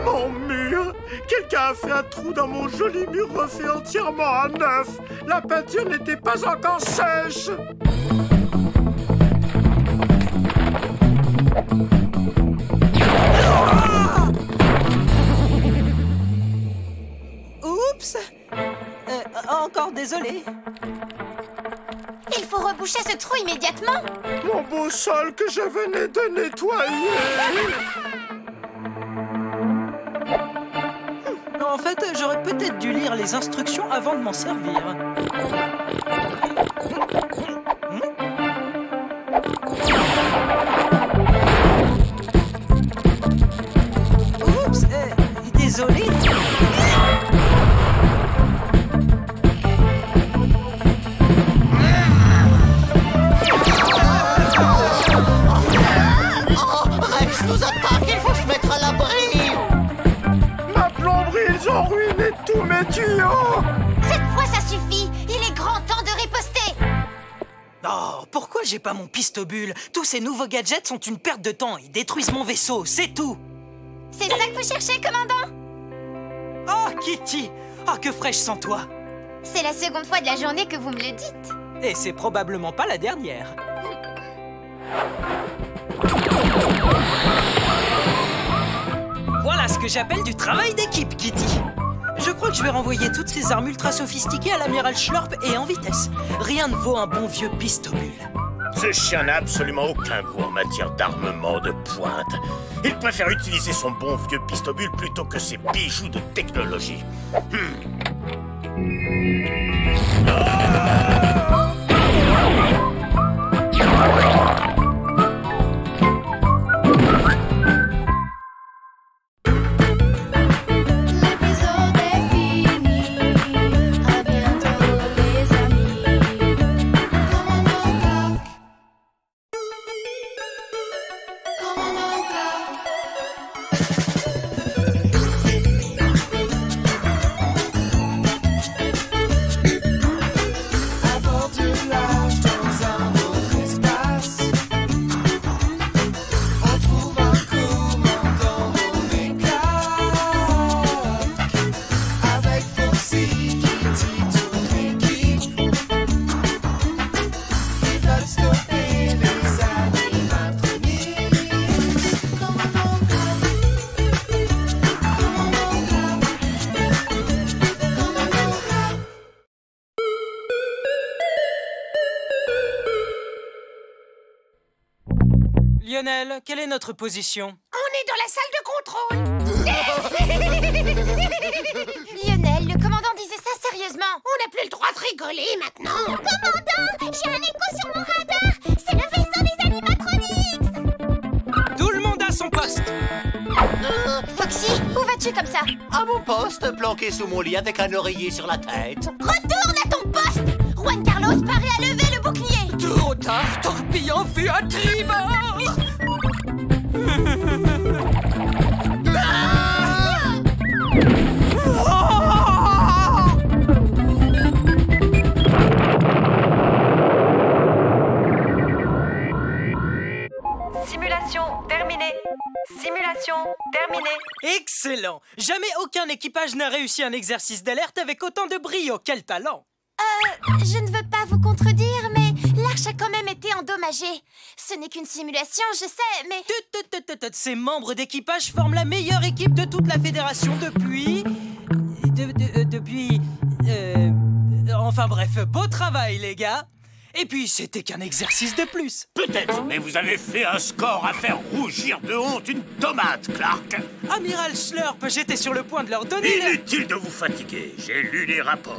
Mon mur! Quelqu'un a fait un trou dans mon joli mur refait entièrement à neuf. La peinture n'était pas encore sèche. Oups! Encore désolé. Il faut reboucher ce trou immédiatement. Mon beau sol que je venais de nettoyer. En fait, j'aurais peut-être dû lire les instructions avant de m'en servir. Oups, désolé. Rex nous attaque, il faut se mettre à l'abri. Ma plomberie, ils ont ruiné tous mes tuyaux. Cette fois, ça suffit. Il est grand temps de riposter. Oh, pourquoi j'ai pas mon pistobule? Tous ces nouveaux gadgets sont une perte de temps. Ils détruisent mon vaisseau, c'est tout. C'est ça que vous cherchez, commandant? Oh, Kitty! Oh, que ferais-je sans toi? C'est la seconde fois de la journée que vous me le dites. Et c'est probablement pas la dernière. Voilà ce que j'appelle du travail d'équipe, Kitty. Je crois que je vais renvoyer toutes ces armes ultra sophistiquées à l'amiral Schlorp et en vitesse. Rien ne vaut un bon vieux pistobule. Ce chien n'a absolument aucun goût en matière d'armement de pointe. Il préfère utiliser son bon vieux pistobule plutôt que ses bijoux de technologie. Lionel, quelle est notre position? On est dans la salle de contrôle. Lionel, le commandant disait ça sérieusement. On n'a plus le droit de rigoler maintenant. Commandant, j'ai un écho sur mon radar. C'est le vaisseau des animatronics. Tout le monde à son poste. Foxy, où vas-tu comme ça? À mon poste, planqué sous mon lit avec un oreiller sur la tête. Retourne à ton poste! Juan Carlos paraît à lever le bouclier. Trop tard, torpillant fut à tribord. Simulation terminée. Simulation terminée. Excellent. Jamais aucun équipage n'a réussi un exercice d'alerte avec autant de brio. Quel talent! Je ne veux pas vous contredire, mais l'arche a quand même été endommagée. Ce n'est qu'une simulation, je sais, mais... Ces membres d'équipage forment la meilleure équipe de toute la fédération depuis... Enfin bref, beau travail les gars. Et puis c'était qu'un exercice de plus. Peut-être, mais vous avez fait un score à faire rougir de honte une tomate, Clark. Amiral Schlurp, j'étais sur le point de leur donner... Inutile de vous fatiguer, j'ai lu les rapports.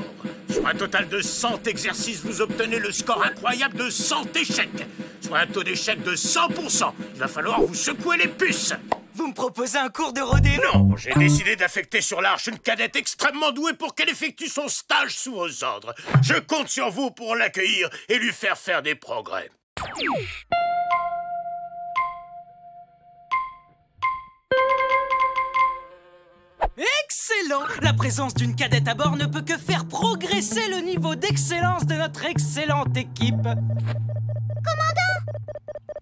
Sur un total de 100 exercices, vous obtenez le score incroyable de 100 échecs. Soit un taux d'échec de 100%. Il va falloir vous secouer les puces. Vous me proposez un cours de rodéo? Non, j'ai décidé d'affecter sur l'Arche une cadette extrêmement douée pour qu'elle effectue son stage sous vos ordres. Je compte sur vous pour l'accueillir et lui faire des progrès. Excellent! La présence d'une cadette à bord ne peut que faire progresser le niveau d'excellence de notre excellente équipe. Commandant!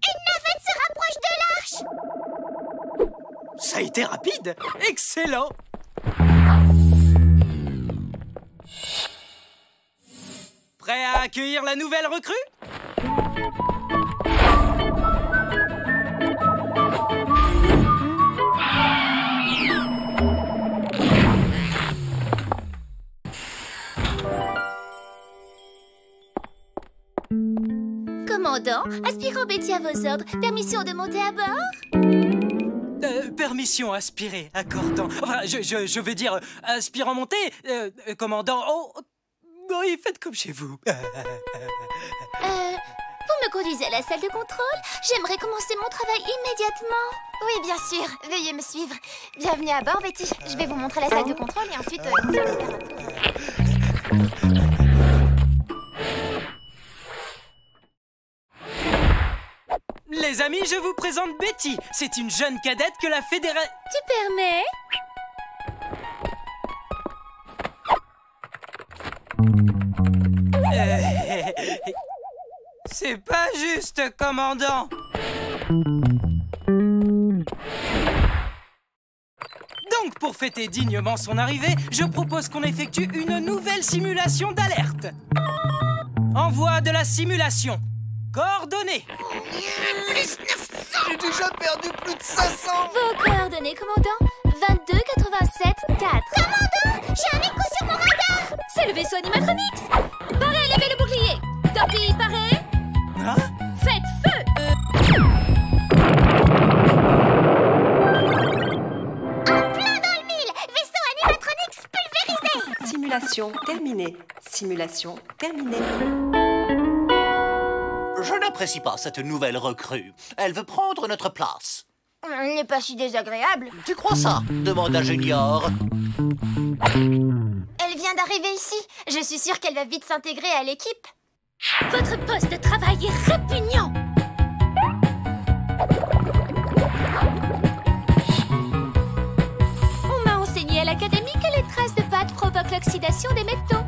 Une navette se rapproche de l'arche! Ça a été rapide! Excellent! Prêt à accueillir la nouvelle recrue? Commandant, aspirant Betty à vos ordres. Permission de monter à bord? Permission aspirée, accordant. Enfin, je veux dire, aspirant monté, commandant. Oh, oui, faites comme chez vous. Vous me conduisez à la salle de contrôle? J'aimerais commencer mon travail immédiatement. Oui, bien sûr. Veuillez me suivre. Bienvenue à bord, Betty. Je vais vous montrer la salle de contrôle et ensuite... Les amis, je vous présente Betty. C'est une jeune cadette que la fédération... Tu permets? C'est pas juste, commandant. Donc, pour fêter dignement son arrivée, je propose qu'on effectue une nouvelle simulation d'alerte. Envoi de la simulation. Coordonnées. Plus 900. J'ai déjà perdu plus de 500. Vos coordonnées, commandant. 22 87 4. Commandant, j'ai un écho sur mon radar. C'est le vaisseau Animatronics. Parez, levez le bouclier. Torpille, parez. Hein? Faites feu. En plein dans le mille. Vaisseau Animatronics pulvérisé. Simulation terminée. Simulation terminée. Je n'apprécie pas cette nouvelle recrue. Elle veut prendre notre place. Elle n'est pas si désagréable. Tu crois ça? Demanda Junior. Elle vient d'arriver ici. Je suis sûre qu'elle va vite s'intégrer à l'équipe. Votre poste de travail est répugnant. On m'a enseigné à l'académie que les traces de pâte provoquent l'oxydation des métaux.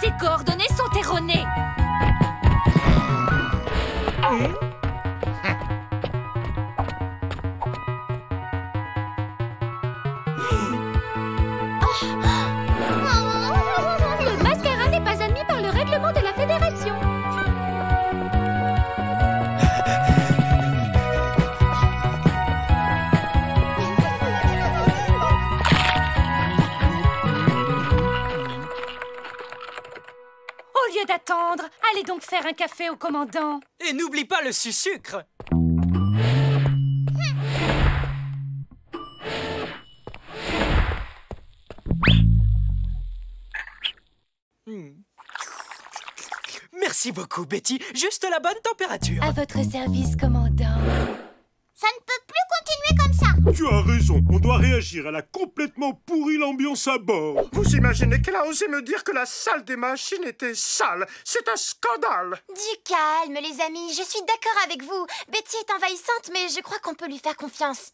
Ces coordonnées sont erronées. Oh lieu d'attendre, allez donc faire un café au commandant. Et n'oublie pas le sucre. Merci beaucoup, Betty. Juste la bonne température. À votre service, commandant. Ça ne peut plus continuer comme ça. Tu as raison, on doit réagir. Elle a complètement pourri l'ambiance à bord. Vous imaginez qu'elle a osé me dire que la salle des machines était sale? C'est un scandale. Du calme, les amis, je suis d'accord avec vous. Betty est envahissante, mais je crois qu'on peut lui faire confiance.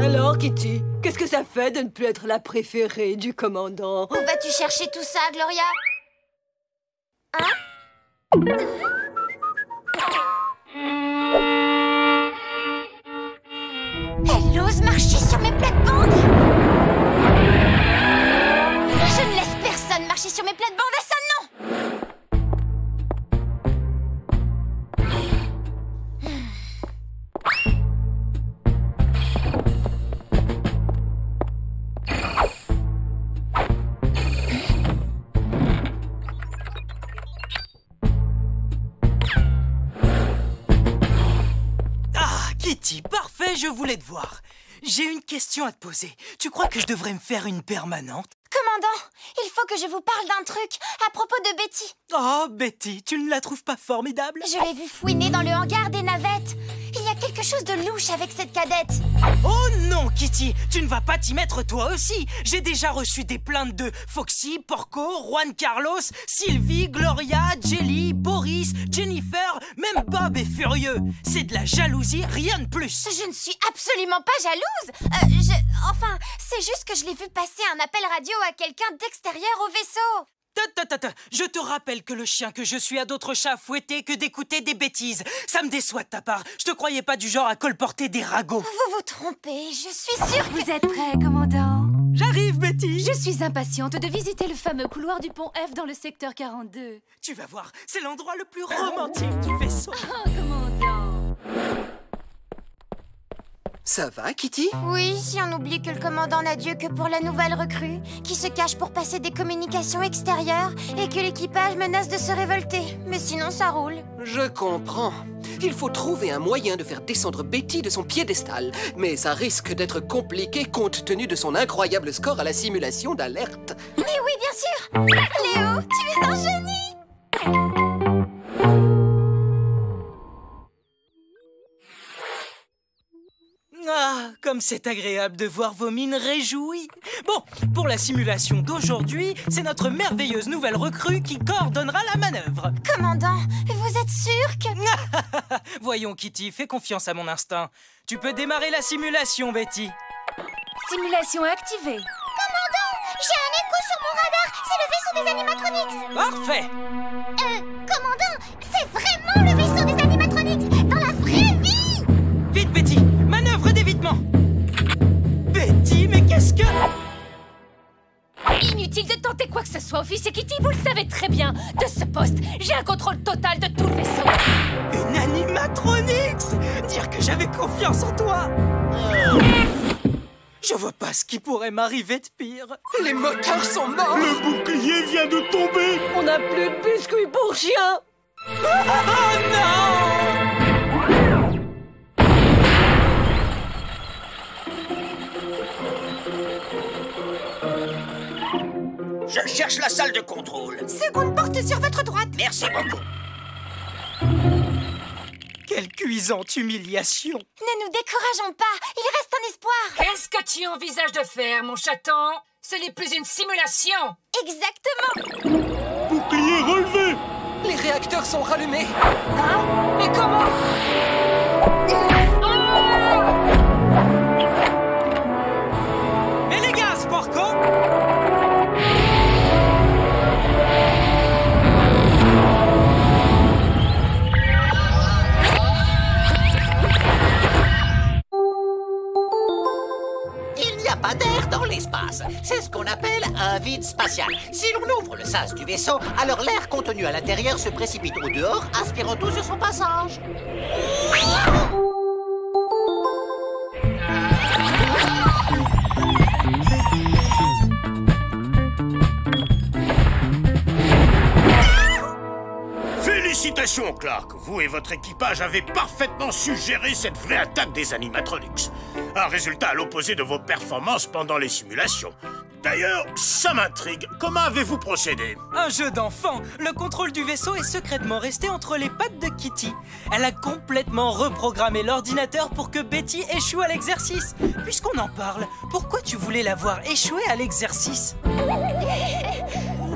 Alors, Kitty, qu'est-ce que ça fait de ne plus être la préférée du commandant? Où vas-tu chercher tout ça, Gloria? Hein? Elle ose marcher sur mes plates-bandes. Je ne laisse personne marcher sur mes plates-bandes, à ça non. Kitty, parfait, je voulais te voir. J'ai une question à te poser. Tu crois que je devrais me faire une permanente? Commandant, il faut que je vous parle d'un truc à propos de Betty. Oh, Betty, tu ne la trouves pas formidable? Je l'ai vue fouiner dans le hangar des navettes. Il y a quelque chose de louche avec cette cadette. Oh non, Kitty, tu ne vas pas t'y mettre toi aussi. J'ai déjà reçu des plaintes de Foxy, Porco, Juan Carlos, Sylvie, Gloria, Jelly, Boris, Jennifer, même Bob est furieux. C'est de la jalousie, rien de plus. Je ne suis absolument pas jalouse. Enfin, c'est juste que je l'ai vu passer un appel radio à quelqu'un d'extérieur au vaisseau. Je te rappelle que le chien que je suis a d'autres chats à fouetter que d'écouter des bêtises. Ça me déçoit de ta part. Je te croyais pas du genre à colporter des ragots. Vous vous trompez, je suis sûre que... Vous êtes prêts, commandant? J'arrive, Betty. Je suis impatiente de visiter le fameux couloir du pont F dans le secteur 42. Tu vas voir, c'est l'endroit le plus romantique du vaisseau. Oh, commandant. Ça va, Kitty? Oui, si on oublie que le commandant n'a Dieu que pour la nouvelle recrue, qui se cache pour passer des communications extérieures et que l'équipage menace de se révolter. Mais sinon, ça roule. Je comprends. Il faut trouver un moyen de faire descendre Betty de son piédestal. Mais ça risque d'être compliqué compte tenu de son incroyable score à la simulation d'alerte. Mais oui, bien sûr! Léo, tu es un génie! Ah, comme c'est agréable de voir vos mines réjouies. Bon, pour la simulation d'aujourd'hui, c'est notre merveilleuse nouvelle recrue qui coordonnera la manœuvre. Commandant, vous êtes sûr que... Voyons, Kitty, fais confiance à mon instinct. Tu peux démarrer la simulation, Betty. Simulation activée. Commandant, j'ai un écho sur mon radar. C'est le vaisseau des animatronics. Parfait. Commandant, c'est vraiment le vaisseau des animatronics dans la vraie vie. Vite, Betty, manœuvre d'évitement. Betty, mais qu'est-ce que... Inutile de tenter quoi que ce soit, officier Kitty, vous le savez très bien. De ce poste, j'ai un contrôle total de tout le vaisseau. Une animatronics. Dire que j'avais confiance en toi. Je vois pas ce qui pourrait m'arriver de pire. Les moteurs sont morts. Le bouclier vient de tomber. On n'a plus de biscuits pour chien. Oh non! Je cherche la salle de contrôle. Seconde porte sur votre droite. Merci beaucoup. Quelle cuisante humiliation. Ne nous décourageons pas, il reste un espoir. Qu'est-ce que tu envisages de faire, mon chaton? Ce n'est plus une simulation. Exactement. Bouclier relevé. Les réacteurs sont rallumés. Hein? Mais comment? Mais les gaz, Porco! Il n'y a pas d'air dans l'espace. C'est ce qu'on appelle un vide spatial. Si l'on ouvre le sas du vaisseau, alors l'air contenu à l'intérieur se précipite au dehors, aspirant tout sur son passage. Félicitations, Clark. Vous et votre équipage avez parfaitement su gérer cette vraie attaque des animatronics. Un résultat à l'opposé de vos performances pendant les simulations. D'ailleurs, ça m'intrigue. Comment avez-vous procédé? Un jeu d'enfant. Le contrôle du vaisseau est secrètement resté entre les pattes de Kitty. Elle a complètement reprogrammé l'ordinateur pour que Betty échoue à l'exercice. Puisqu'on en parle, pourquoi tu voulais la voir échouer à l'exercice?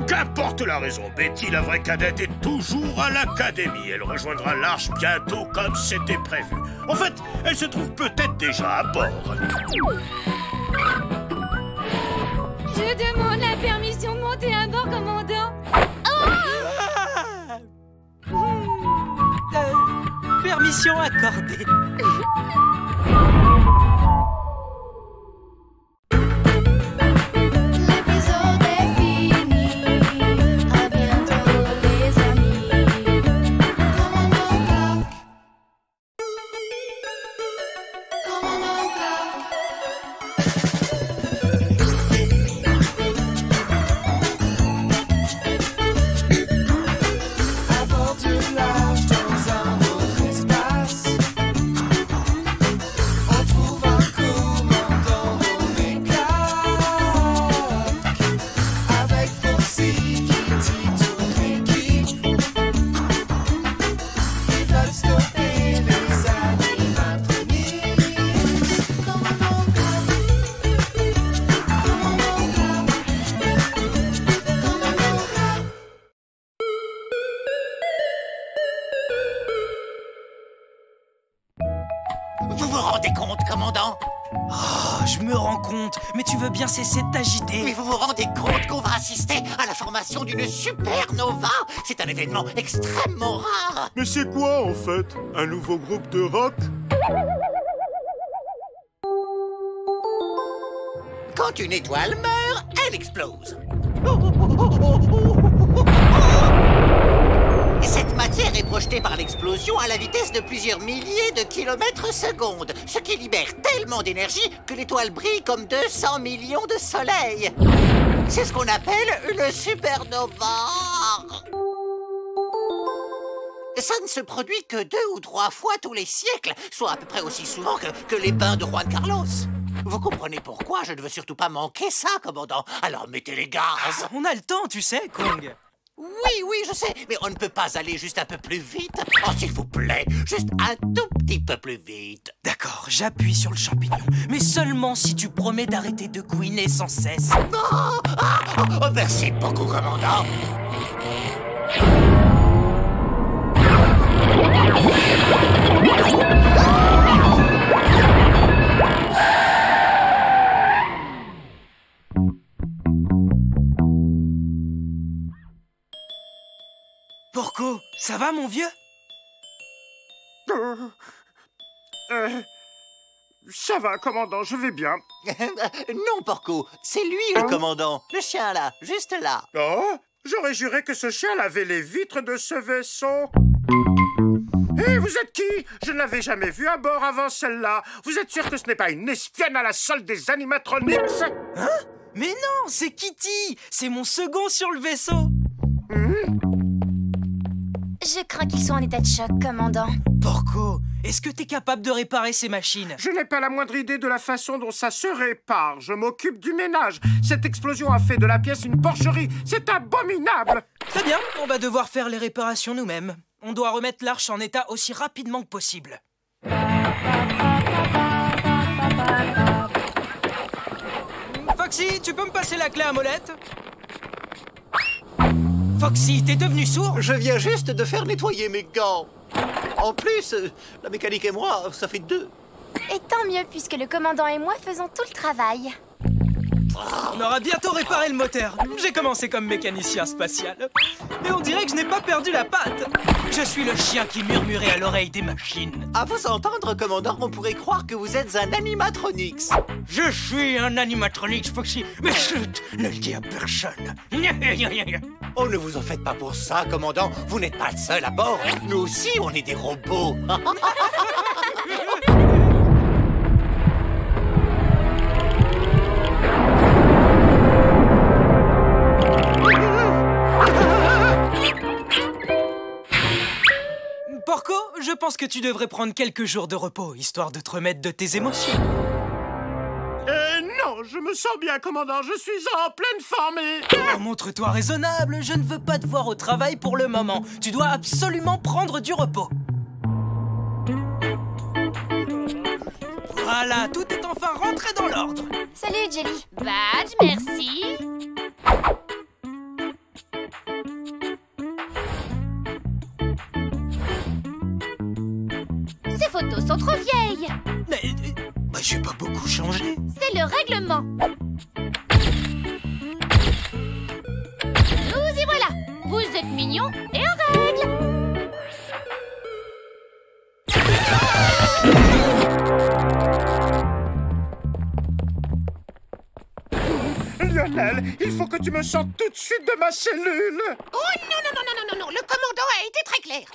Qu'importe la raison, Betty, la vraie cadette, est toujours à l'académie. Elle rejoindra l'Arche bientôt comme c'était prévu. En fait, elle se trouve peut-être déjà à bord. Je demande la permission de monter à bord, commandant. Permission accordée. L'épisode est fini. À bientôt, les amis. Commandant Clark. Commandant Clark. À bord de l'Arche, dans un autre espace, on trouve un commandant nommé Clark. Avec Foxy, Kitty, toute l'équipe, ils veulent stopper les animatronics. Commandant Clark. Commandant Clark. Commandant Clark. Vous vous rendez compte, commandant? Oh, je me rends compte, mais tu veux bien cesser de t'agiter? Mais vous vous rendez compte qu'on va assister à la formation d'une supernova? C'est un événement extrêmement rare. Mais c'est quoi, en fait? Un nouveau groupe de rock? Quand une étoile meurt, elle explose. Cette matière est projetée par l'explosion à la vitesse de plusieurs milliers de kilomètres secondes, ce qui libère tellement d'énergie que l'étoile brille comme 200 millions de soleils. C'est ce qu'on appelle une supernova. Ça ne se produit que 2 ou 3 fois tous les siècles, soit à peu près aussi souvent que les bains de Juan Carlos. Vous comprenez pourquoi je ne veux surtout pas manquer ça, commandant. Alors mettez les gaz. On a le temps, tu sais, Kong. Oui, je sais, mais on ne peut pas aller juste un peu plus vite. Oh, s'il vous plaît, juste un tout petit peu plus vite. D'accord, j'appuie sur le champignon, mais seulement si tu promets d'arrêter de couiner sans cesse. Oh, merci beaucoup, commandant. Porco, ça va, mon vieux? Ça va, commandant, je vais bien. Non, Porco, c'est lui le commandant. Le chien là, juste là. Oh, j'aurais juré que ce chien lavait les vitres de ce vaisseau. Hé, vous êtes qui? Je ne l'avais jamais vu à bord avant celle-là. Vous êtes sûr que ce n'est pas une espionne à la solde des animatronics? Hein? Mais non, c'est Kitty. C'est mon second sur le vaisseau. Je crains qu'ils soient en état de choc, commandant. Porco, est-ce que t'es capable de réparer ces machines? Je n'ai pas la moindre idée de la façon dont ça se répare. Je m'occupe du ménage. Cette explosion a fait de la pièce une porcherie. C'est abominable. Très bien, on va devoir faire les réparations nous-mêmes. On doit remettre l'arche en état aussi rapidement que possible. Foxy, tu peux me passer la clé à molette? Foxy, t'es devenu sourd? Je viens juste de faire nettoyer mes gants. En plus, la mécanique et moi, ça fait 2. Et tant mieux, puisque le commandant et moi faisons tout le travail. On aura bientôt réparé le moteur. J'ai commencé comme mécanicien spatial. Et on dirait que je n'ai pas perdu la patte. Je suis le chien qui murmurait à l'oreille des machines. À vous entendre, commandant, on pourrait croire que vous êtes un animatronics. Je suis un animatronics, Foxy. Mais chut, ne le dis à personne. Oh, ne vous en faites pas pour ça, commandant. Vous n'êtes pas le seul à bord. Nous aussi, on est des robots. pense que tu devrais prendre quelques jours de repos, histoire de te remettre de tes émotions. Non, je me sens bien, commandant, je suis en pleine forme et... Oh, montre-toi raisonnable, je ne veux pas te voir au travail pour le moment. Tu dois absolument prendre du repos. Voilà, tout est enfin rentré dans l'ordre. Salut, Jelly. Badge, merci. Ces photos sont trop vieilles. Mais j'ai pas beaucoup changé. C'est le règlement. Nous y voilà. Vous êtes mignons et en règle. Lionel, il faut que tu me sortes tout de suite de ma cellule. Oh non, non, non, non, non, non, le commandant a été très clair.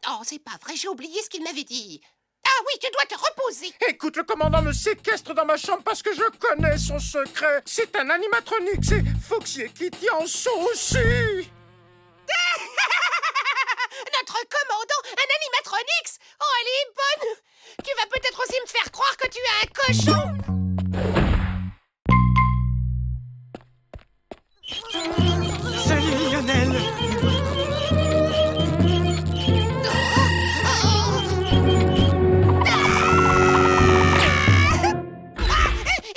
Oh, c'est pas vrai, j'ai oublié ce qu'il m'avait dit. Ah oui, tu dois te reposer. Écoute, le commandant me séquestre dans ma chambre parce que je connais son secret. C'est un animatronique, c'est Foxy et Kitty en sont aussi. Notre commandant, un animatronix. Oh, elle est bonne. Tu vas peut-être aussi me faire croire que tu es un cochon. Salut, Lionel.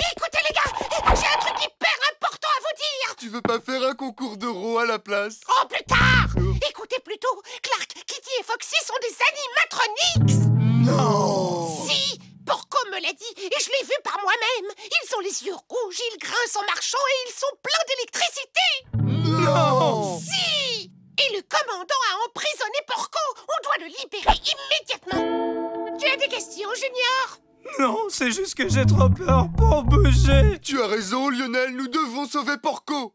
Écoutez les gars, j'ai un truc hyper important à vous dire. Tu veux pas faire un concours d'euros à la place? Oh, plus tard. Écoutez plutôt, Clark, Kitty et Foxy sont des animatronics. Non. Si, Porco me l'a dit et je l'ai vu par moi-même. Ils ont les yeux rouges, ils grincent en marchant et ils sont pleins d'électricité. Non. Si. Et le commandant a emprisonné Porco. On doit le libérer immédiatement. Tu as des questions, Junior? Non, c'est juste que j'ai trop peur pour bouger. Tu as raison, Lionel, nous devons sauver Porco.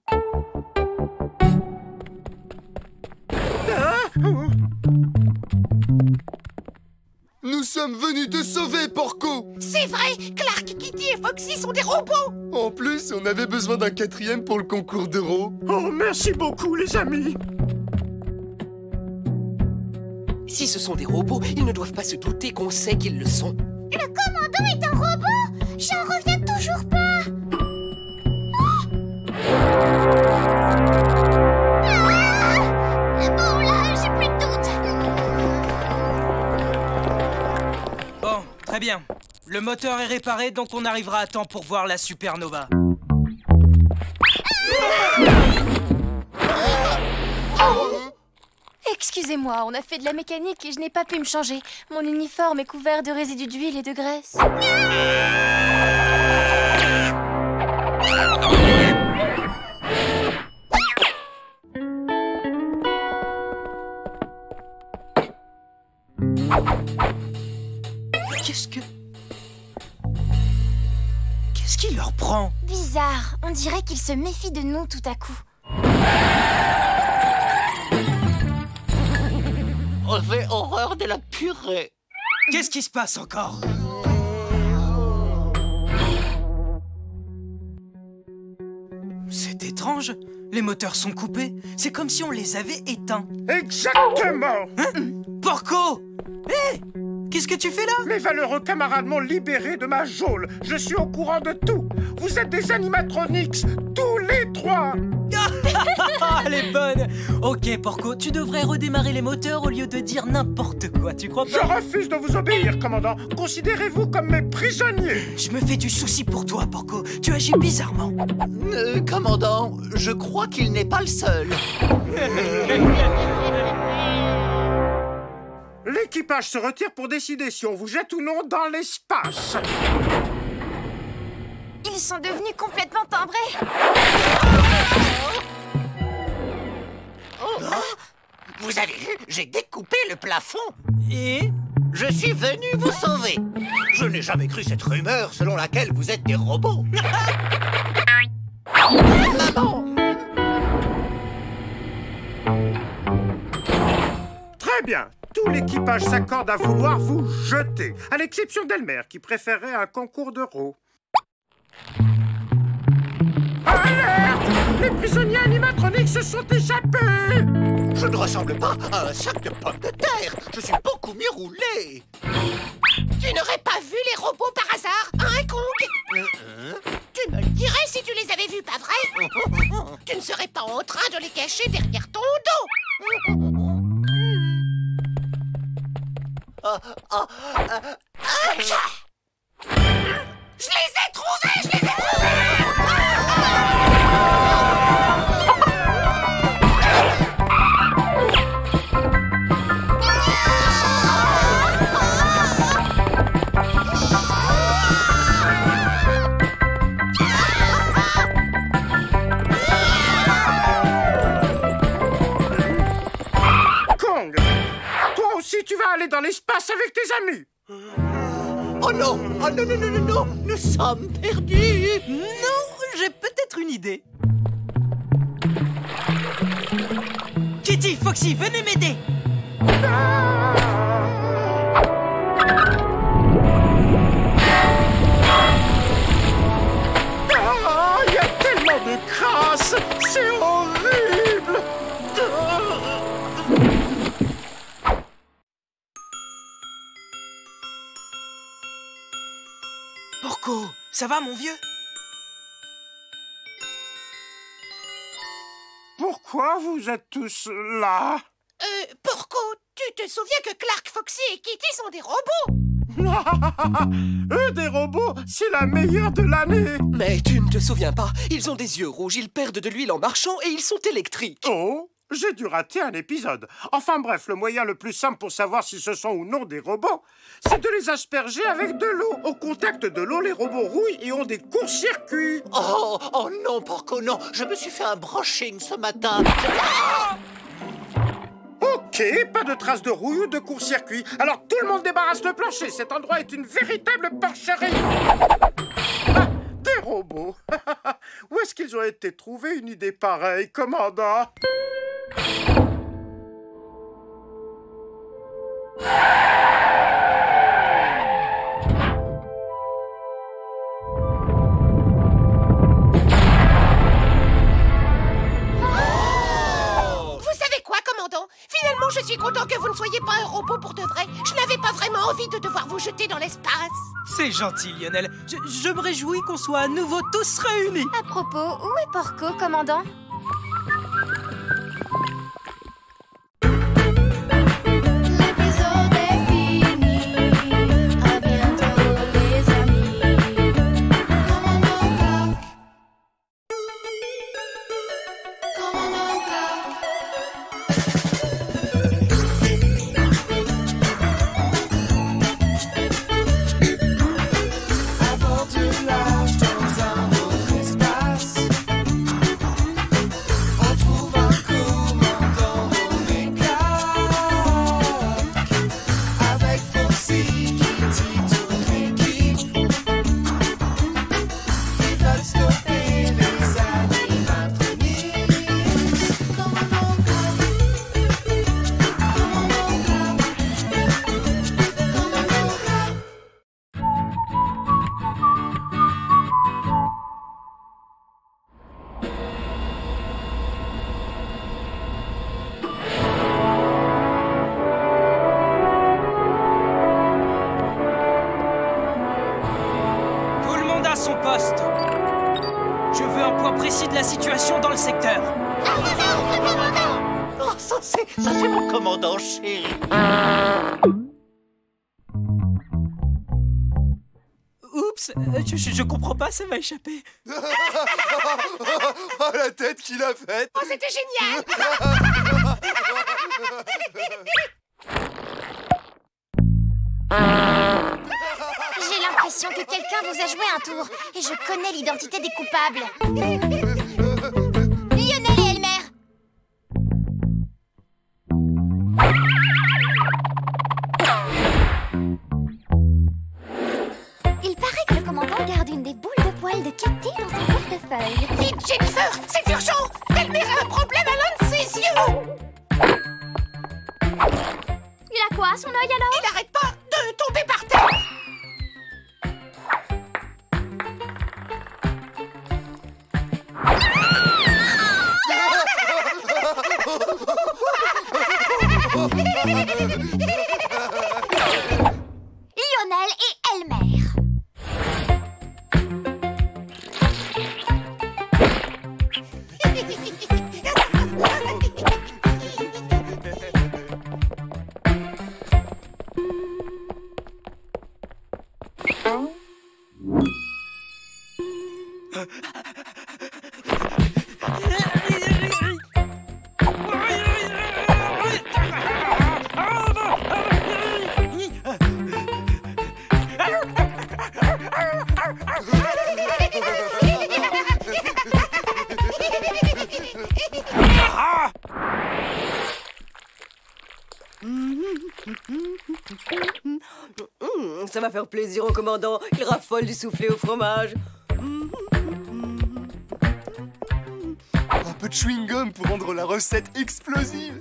Nous sommes venus te sauver, Porco. C'est vrai, Clark, Kitty et Foxy sont des robots. En plus, on avait besoin d'un 4e pour le concours d'euros. Oh, merci beaucoup, les amis. Si ce sont des robots, ils ne doivent pas se douter qu'on sait qu'ils le sont. Le commandant est un robot. J'en reviens toujours pas. Bon, là, j'ai plus de doute. Bon, très bien. Le moteur est réparé, donc on arrivera à temps pour voir la supernova. Excusez-moi, on a fait de la mécanique et je n'ai pas pu me changer. Mon uniforme est couvert de résidus d'huile et de graisse. Qu'est-ce qu'il leur prend? Bizarre, on dirait qu'il se méfie de nous tout à coup. J'ai horreur de la purée. Qu'est-ce qui se passe encore? C'est étrange. Les moteurs sont coupés. C'est comme si on les avait éteints. Exactement. Porco! Hé! Qu'est-ce que tu fais là? Mes valeureux camarades m'ont libéré de ma geôle. Je suis au courant de tout. Vous êtes des animatronics, tous les trois. Elle est bonne. Ok, Porco, tu devrais redémarrer les moteurs au lieu de dire n'importe quoi, tu crois pas? Je refuse de vous obéir, commandant. Considérez-vous comme mes prisonniers. Je me fais du souci pour toi, Porco. Tu agis bizarrement. Commandant, je crois qu'il n'est pas le seul. L'équipage se retire pour décider si on vous jette ou non dans l'espace. Ils sont devenus complètement timbrés. Vous avez vu, j'ai découpé le plafond. Et je suis venu vous sauver. Je n'ai jamais cru cette rumeur selon laquelle vous êtes des robots. Maman. Très bien. Tout l'équipage s'accorde à vouloir vous jeter, à l'exception d'Elmer, qui préférait un concours d'euros. Alerte! Les prisonniers animatroniques se sont échappés! Je ne ressemble pas à un sac de pommes de terre. Je suis beaucoup mieux roulé. Tu n'aurais pas vu les robots par hasard, hein, Kong? Tu me le dirais si tu les avais vus, pas vrai? Tu ne serais pas en train de les cacher derrière ton dos. Je les ai trouvés, je les ai trouvés! Kong, toi aussi tu vas aller dans l'espace avec tes amis. Oh non! Oh non, non, non, non, non! Nous sommes perdus! Non, j'ai peut-être une idée. Kitty, Foxy, venez m'aider. Ah, il y a tellement de crasse! C'est horrible! Porco, ça va mon vieux? Pourquoi vous êtes tous là? Porco, tu te souviens que Clark, Foxy et Kitty sont des robots? Eux, des robots, c'est la meilleure de l'année! Mais tu ne te souviens pas, ils ont des yeux rouges, ils perdent de l'huile en marchant et ils sont électriques. Oh, j'ai dû rater un épisode. Enfin bref, le moyen le plus simple pour savoir si ce sont ou non des robots, c'est de les asperger avec de l'eau. Au contact de l'eau, les robots rouillent et ont des courts-circuits. Oh, oh non, Porco, non! Je me suis fait un brushing ce matin. Ok, pas de traces de rouille ou de court-circuit. Alors tout le monde débarrasse le plancher. Cet endroit est une véritable porcherie. Ah, des robots. Où est-ce qu'ils ont été trouvés une idée pareille, commandant? Finalement, je suis content que vous ne soyez pas un robot pour de vrai. Je n'avais pas vraiment envie de devoir vous jeter dans l'espace. C'est gentil, Lionel. Je me réjouis qu'on soit à nouveau tous réunis. À propos, où est Porco, commandant? L'épisode est fini. À bientôt, les amis. Commandant Clark. Commandant Clark. À bord du large dans un autre espace, on trouve un commandant nommé Clark. Avec Foxy, Kitty, toute l'équipe, ils veulent stopper les animatroniques. Commandant Clark. Commandant Clark. Commandant Clark. Tout le monde à son poste. Je veux un point précis de la situation dans le secteur. Oh, ça c'est mon commandant chéri. Oups, je comprends pas, ça m'a échappé. Oh, la tête qu'il a faite! Oh, c'était génial! J'ai l'impression que quelqu'un vous a joué un tour. Et je connais l'identité des coupables. Lionel et Elmer. Il paraît que le commandant garde une des boules de poils de Kitty dans son portefeuille. Vite, Jennifer, c'est urgent! Elmer a un problème à l'un de ses yeux! Il a quoi, son œil alors? Il n'arrête pas de tomber par terre! Lionel et Elmer. Ça va faire plaisir au commandant. Il raffole du soufflé au fromage. Un peu de chewing-gum pour rendre la recette explosive.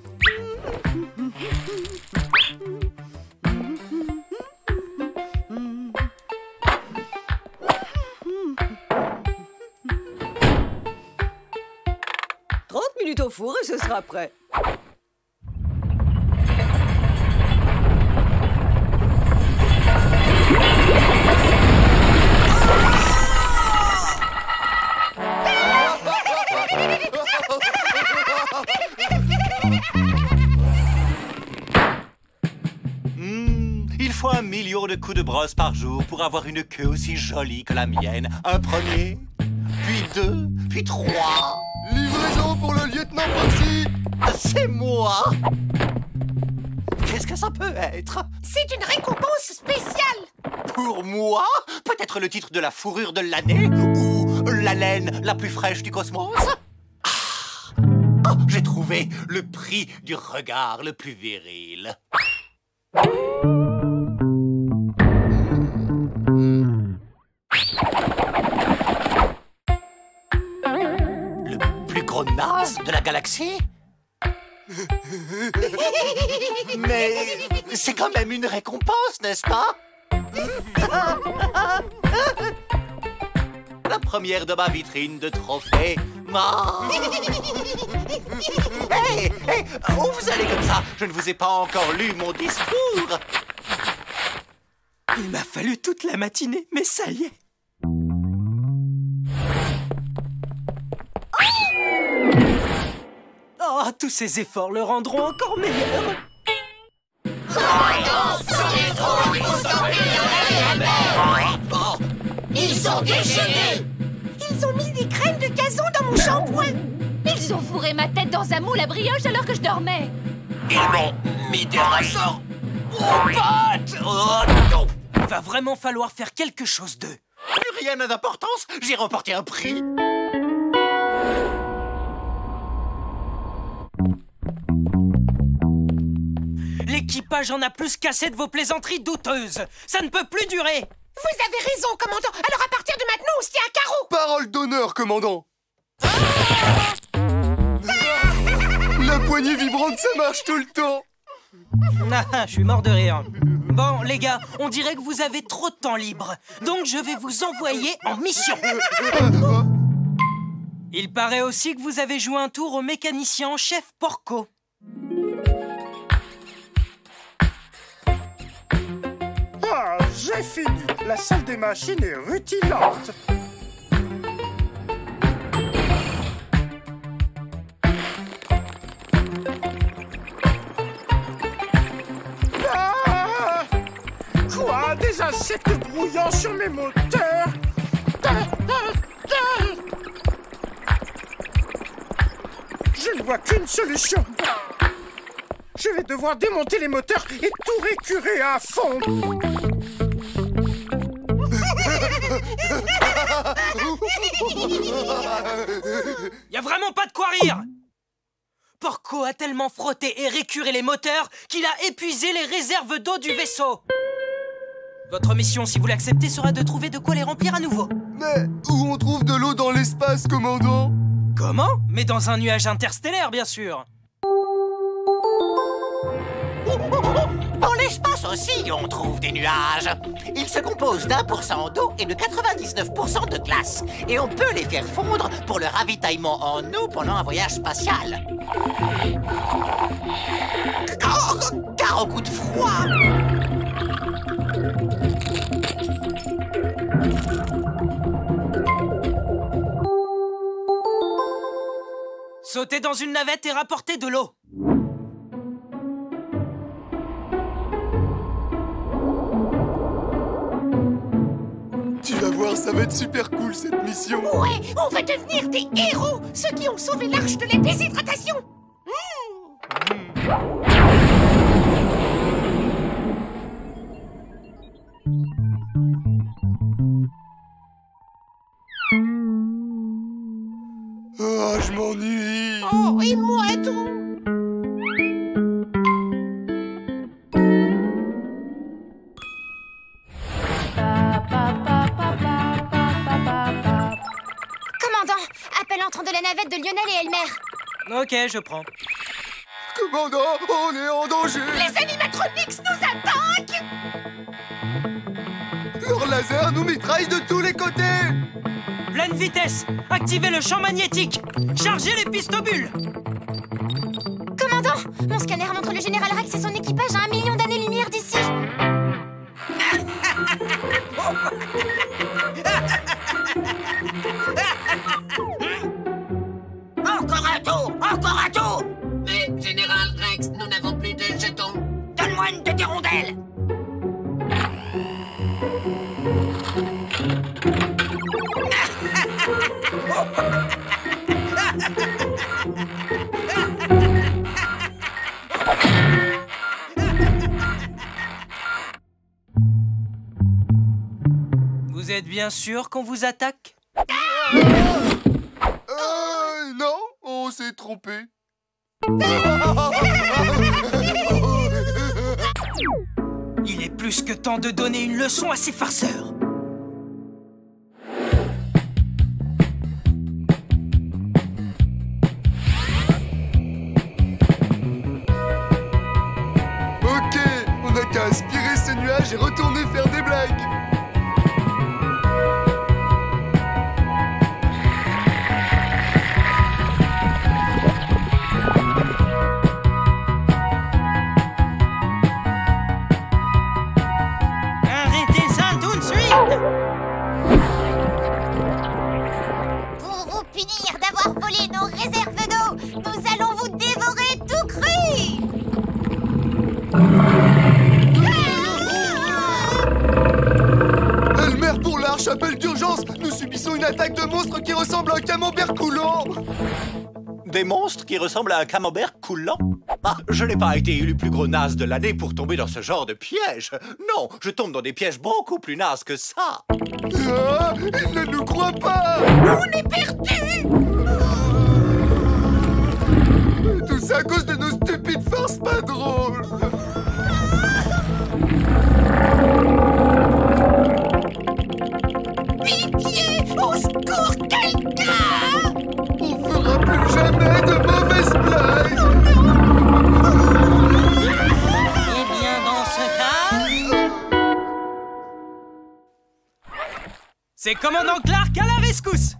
Minutes au four et ce sera prêt. Il faut 1 million de coups de brosse par jour pour avoir une queue aussi jolie que la mienne. Un premier, puis 2, puis 3. Livraison pour le lieutenant Foxy. C'est moi. Qu'est-ce que ça peut être? C'est une récompense spéciale. Pour moi? Peut-être le titre de la fourrure de l'année? Ou la laine la plus fraîche du cosmos? Ah, j'ai trouvé le prix du regard le plus viril. Le plus gros naze de la galaxie? Mais c'est quand même une récompense, n'est-ce pas? La première de ma vitrine de trophées. Hey, où vous allez comme ça? Je ne vous ai pas encore lu mon discours. Il m'a fallu toute la matinée, mais ça y est. Oh, tous ces efforts le rendront encore meilleur. Ils sont déchaînés. Ils ont mis des graines de gazon dans mon shampoing. Ils ont fourré ma tête dans un moule à brioche alors que je dormais. Ils m'ont mis des ressorts aux pattes. Oh, non. Va vraiment falloir faire quelque chose d'eux. Plus rien n'a d'importance, j'ai remporté un prix. L'équipage en a plus qu'assez de vos plaisanteries douteuses. Ça ne peut plus durer. Vous avez raison, commandant. Alors à partir de maintenant, on se tient à carreau. Parole d'honneur, commandant. La poignée vibrante, ça marche tout le temps. Ah, je suis mort de rire. Bon, les gars, on dirait que vous avez trop de temps libre. Donc je vais vous envoyer en mission. Il paraît aussi que vous avez joué un tour au mécanicien en chef Porco. Ah, j'ai fini. La salle des machines est rutilante. Ah! Quoi? Des insectes grouillants sur mes moteurs? Je ne vois qu'une solution. Je vais devoir démonter les moteurs et tout récurer à fond. Y a vraiment pas de quoi rire. Porco a tellement frotté et récuré les moteurs qu'il a épuisé les réserves d'eau du vaisseau. Votre mission, si vous l'acceptez, sera de trouver de quoi les remplir à nouveau. Mais où on trouve de l'eau dans l'espace, commandant? Comment? Mais dans un nuage interstellaire, bien sûr. Dans l'espace? l'espace aussi, on trouve des nuages. Ils se composent d'1% d'eau et de 99% de glace. Et on peut les faire fondre pour le ravitaillement en eau pendant un voyage spatial. Car au coup de froid... Sautez dans une navette et rapportez de l'eau. Tu vas voir, ça va être super cool cette mission. Ouais, on va devenir des héros, ceux qui ont sauvé l'arche de la déshydratation. Oh, je m'ennuie. Oh, et moi tout. Commandant, appel entrant de la navette de Lionel et Elmer. Ok, je prends. Commandant, on est en danger. Les animatronics nous attaquent. Leur laser nous mitraille de tous les côtés. Pleine vitesse. Activez le champ magnétique. Chargez les pistobules. Commandant, mon scanner montre le général Rex et son équipage à 1 million d'années-lumière d'ici. Encore un tour, encore un tour. Mais, Général Rex, nous n'avons plus de jetons. Donne-moi une de tes rondelles. Vous êtes bien sûr qu'on vous attaque? Non, on s'est trompé. Il est plus que temps de donner une leçon à ces farceurs. Ok, on n'a qu'à aspirer ces nuages et retourner faire des blagues. Arrêtez ça tout de suite! Pour vous punir d'avoir volé nos réserves d'eau, nous allons vous dévorer tout cru. Elmer pour l'arche, appel d'urgence. Nous subissons une attaque de monstres qui ressemble à un camembert coulant. Des monstres qui ressemblent à un camembert coulant? Ah, je n'ai pas été élu plus gros naze de l'année pour tomber dans ce genre de piège. Non, je tombe dans des pièges beaucoup plus nazes que ça. Ah, il ne nous croit pas. On est perdus. Tout ça à cause de nos stupides farces pas drôles. Pitié, au secours, quelqu'un. On fera plus jamais de mauvaises blagues. Eh bien, dans ce cas... C'est Commandant Clark à la rescousse.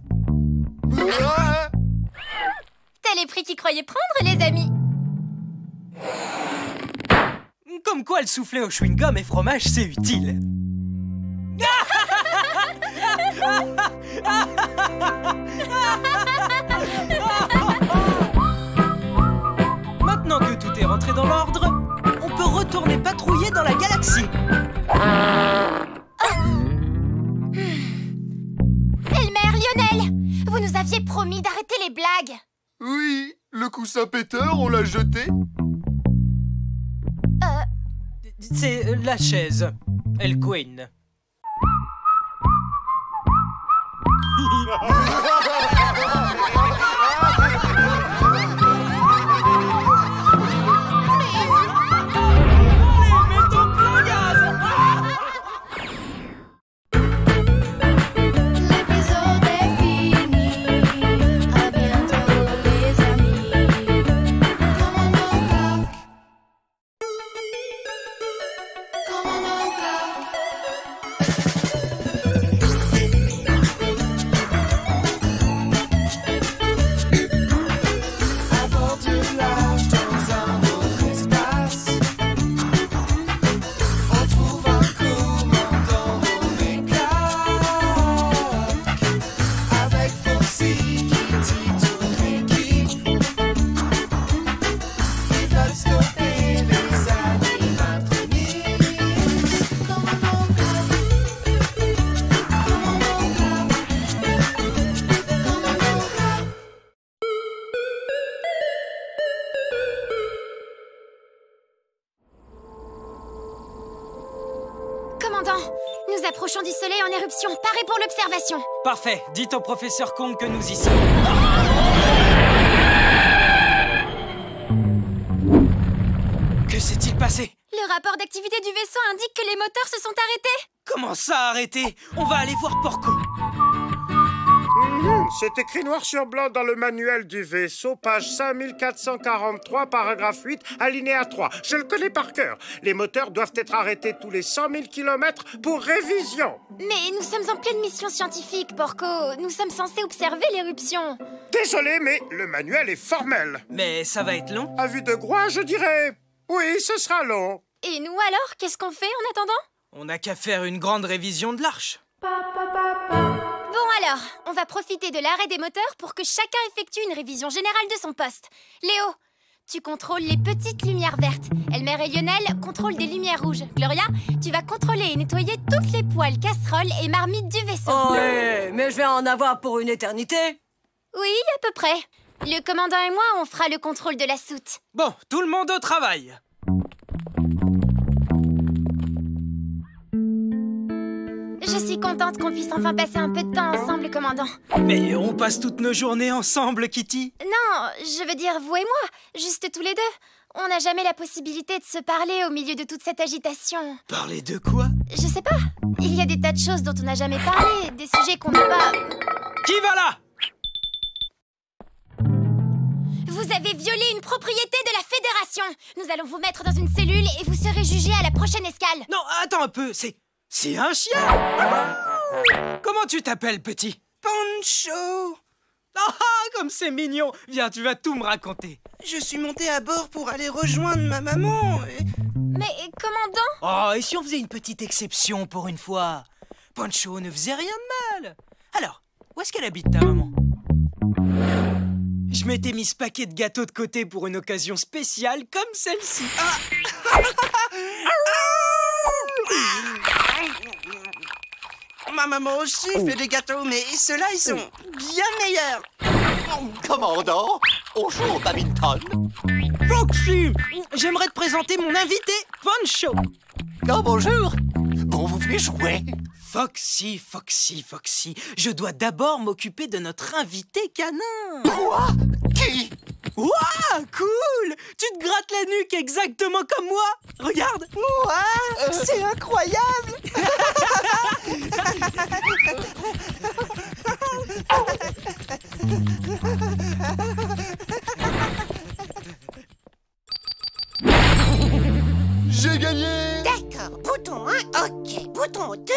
T'as les prix qu'ils croyaient prendre, les amis. Comme quoi le souffler au chewing-gum et fromage, c'est utile. Maintenant que tout est rentré dans l'ordre, on peut retourner patrouiller dans la galaxie. Elmer, Lionel, vous nous aviez promis d'arrêter les blagues. Oui, le coussin péteur, on l'a jeté. C'est la chaise. El Queen. commandant. Nous approchons du soleil en éruption. Paré pour l'observation. Parfait. Dites au professeur Kong que nous y sommes. Que s'est-il passé? Le rapport d'activité du vaisseau indique que les moteurs se sont arrêtés. Comment ça, arrêté? On va aller voir Porco. C'est écrit noir sur blanc dans le manuel du vaisseau, page 5443, paragraphe 8, alinéa 3. Je le connais par cœur. Les moteurs doivent être arrêtés tous les 100 000 km pour révision. Mais nous sommes en pleine mission scientifique, Porco. Nous sommes censés observer l'éruption. Désolé, mais le manuel est formel. Mais ça va être long? À vue de Groix, je dirais... Oui, ce sera long. Et nous alors, qu'est-ce qu'on fait en attendant? On n'a qu'à faire une grande révision de l'arche. Bon alors, on va profiter de l'arrêt des moteurs pour que chacun effectue une révision générale de son poste. Léo, tu contrôles les petites lumières vertes. Elmer et Lionel contrôlent des lumières rouges. Gloria, tu vas contrôler et nettoyer toutes les poêles, casseroles et marmites du vaisseau. Oh, mais je vais en avoir pour une éternité. Oui, à peu près. Le commandant et moi, on fera le contrôle de la soute. Bon, tout le monde au travail. Je suis contente qu'on puisse enfin passer un peu de temps ensemble, commandant. Mais on passe toutes nos journées ensemble, Kitty. Non, je veux dire vous et moi, juste tous les deux. On n'a jamais la possibilité de se parler au milieu de toute cette agitation. Parler de quoi? Je sais pas. Il y a des tas de choses dont on n'a jamais parlé, des sujets qu'on n'a pas... Qui va là? Vous avez violé une propriété de la Fédération. Nous allons vous mettre dans une cellule et vous serez jugé à la prochaine escale. Non, attends un peu, c'est un chien. Comment tu t'appelles, petit? Poncho. Ah, comme c'est mignon. Viens, tu vas tout me raconter. Je suis monté à bord pour aller rejoindre ma maman. Mais commandant? Oh, et si on faisait une petite exception pour une fois? Poncho ne faisait rien de mal. Alors, où est-ce qu'elle habite, ta maman? Je m'étais mis ce paquet de gâteaux de côté pour une occasion spéciale comme celle-ci. Ma maman aussi fait des gâteaux, mais ceux-là, ils sont bien meilleurs. Commandant, on joue au badminton. Foxy, j'aimerais te présenter mon invité, Poncho. Oh, bonjour. Bon, vous venez jouer. Foxy, je dois d'abord m'occuper de notre invité canin. Quoi? Qui? Ouah, cool! Tu te grattes la nuque exactement comme moi. Regarde. Ouah, c'est incroyable. J'ai gagné! D'accord, bouton 1, ok, bouton 2...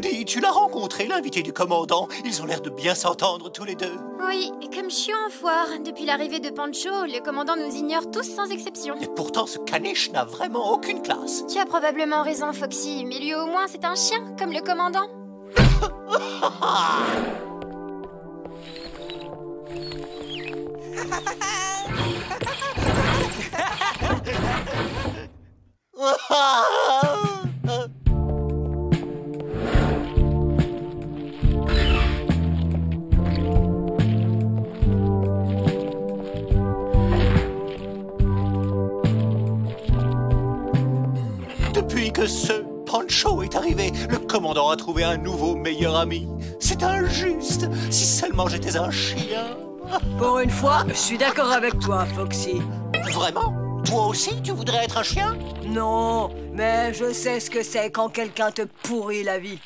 Dis, tu l'as rencontré, l'invité du commandant? Ils ont l'air de bien s'entendre tous les deux. Oui, comme je suis en foire, depuis l'arrivée de Poncho, le commandant nous ignore tous sans exception. Et pourtant, ce caniche n'a vraiment aucune classe. Tu as probablement raison, Foxy, mais lui au moins c'est un chien, comme le commandant. Depuis que ce Poncho est arrivé, le commandant a trouvé un nouveau meilleur ami. C'est injuste. Si seulement j'étais un chien. Pour une fois, je suis d'accord avec toi, Foxy. Vraiment? Toi aussi, tu voudrais être un chien? Non, mais je sais ce que c'est quand quelqu'un te pourrit la vie.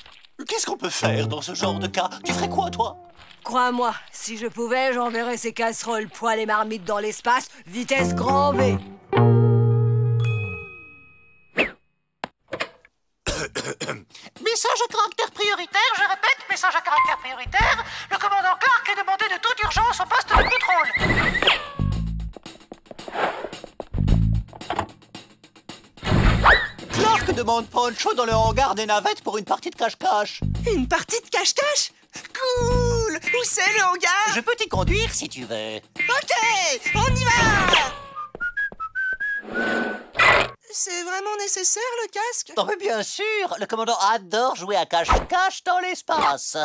Qu'est-ce qu'on peut faire dans ce genre de cas? Tu ferais quoi, toi? Crois-moi, si je pouvais, j'enverrais ces casseroles, poêles et marmites dans l'espace, vitesse grand V. Message à caractère prioritaire, je répète, message à caractère prioritaire. Le commandant Clark est demandé de toute urgence au poste de contrôle. Clark demande Poncho dans le hangar des navettes pour une partie de cache-cache. Une partie de cache-cache? Cool! Où c'est le hangar? Je peux t'y conduire si tu veux. Ok, on y va! C'est vraiment nécessaire, le casque? Oh, mais bien sûr, le commandant adore jouer à cache-cache dans l'espace.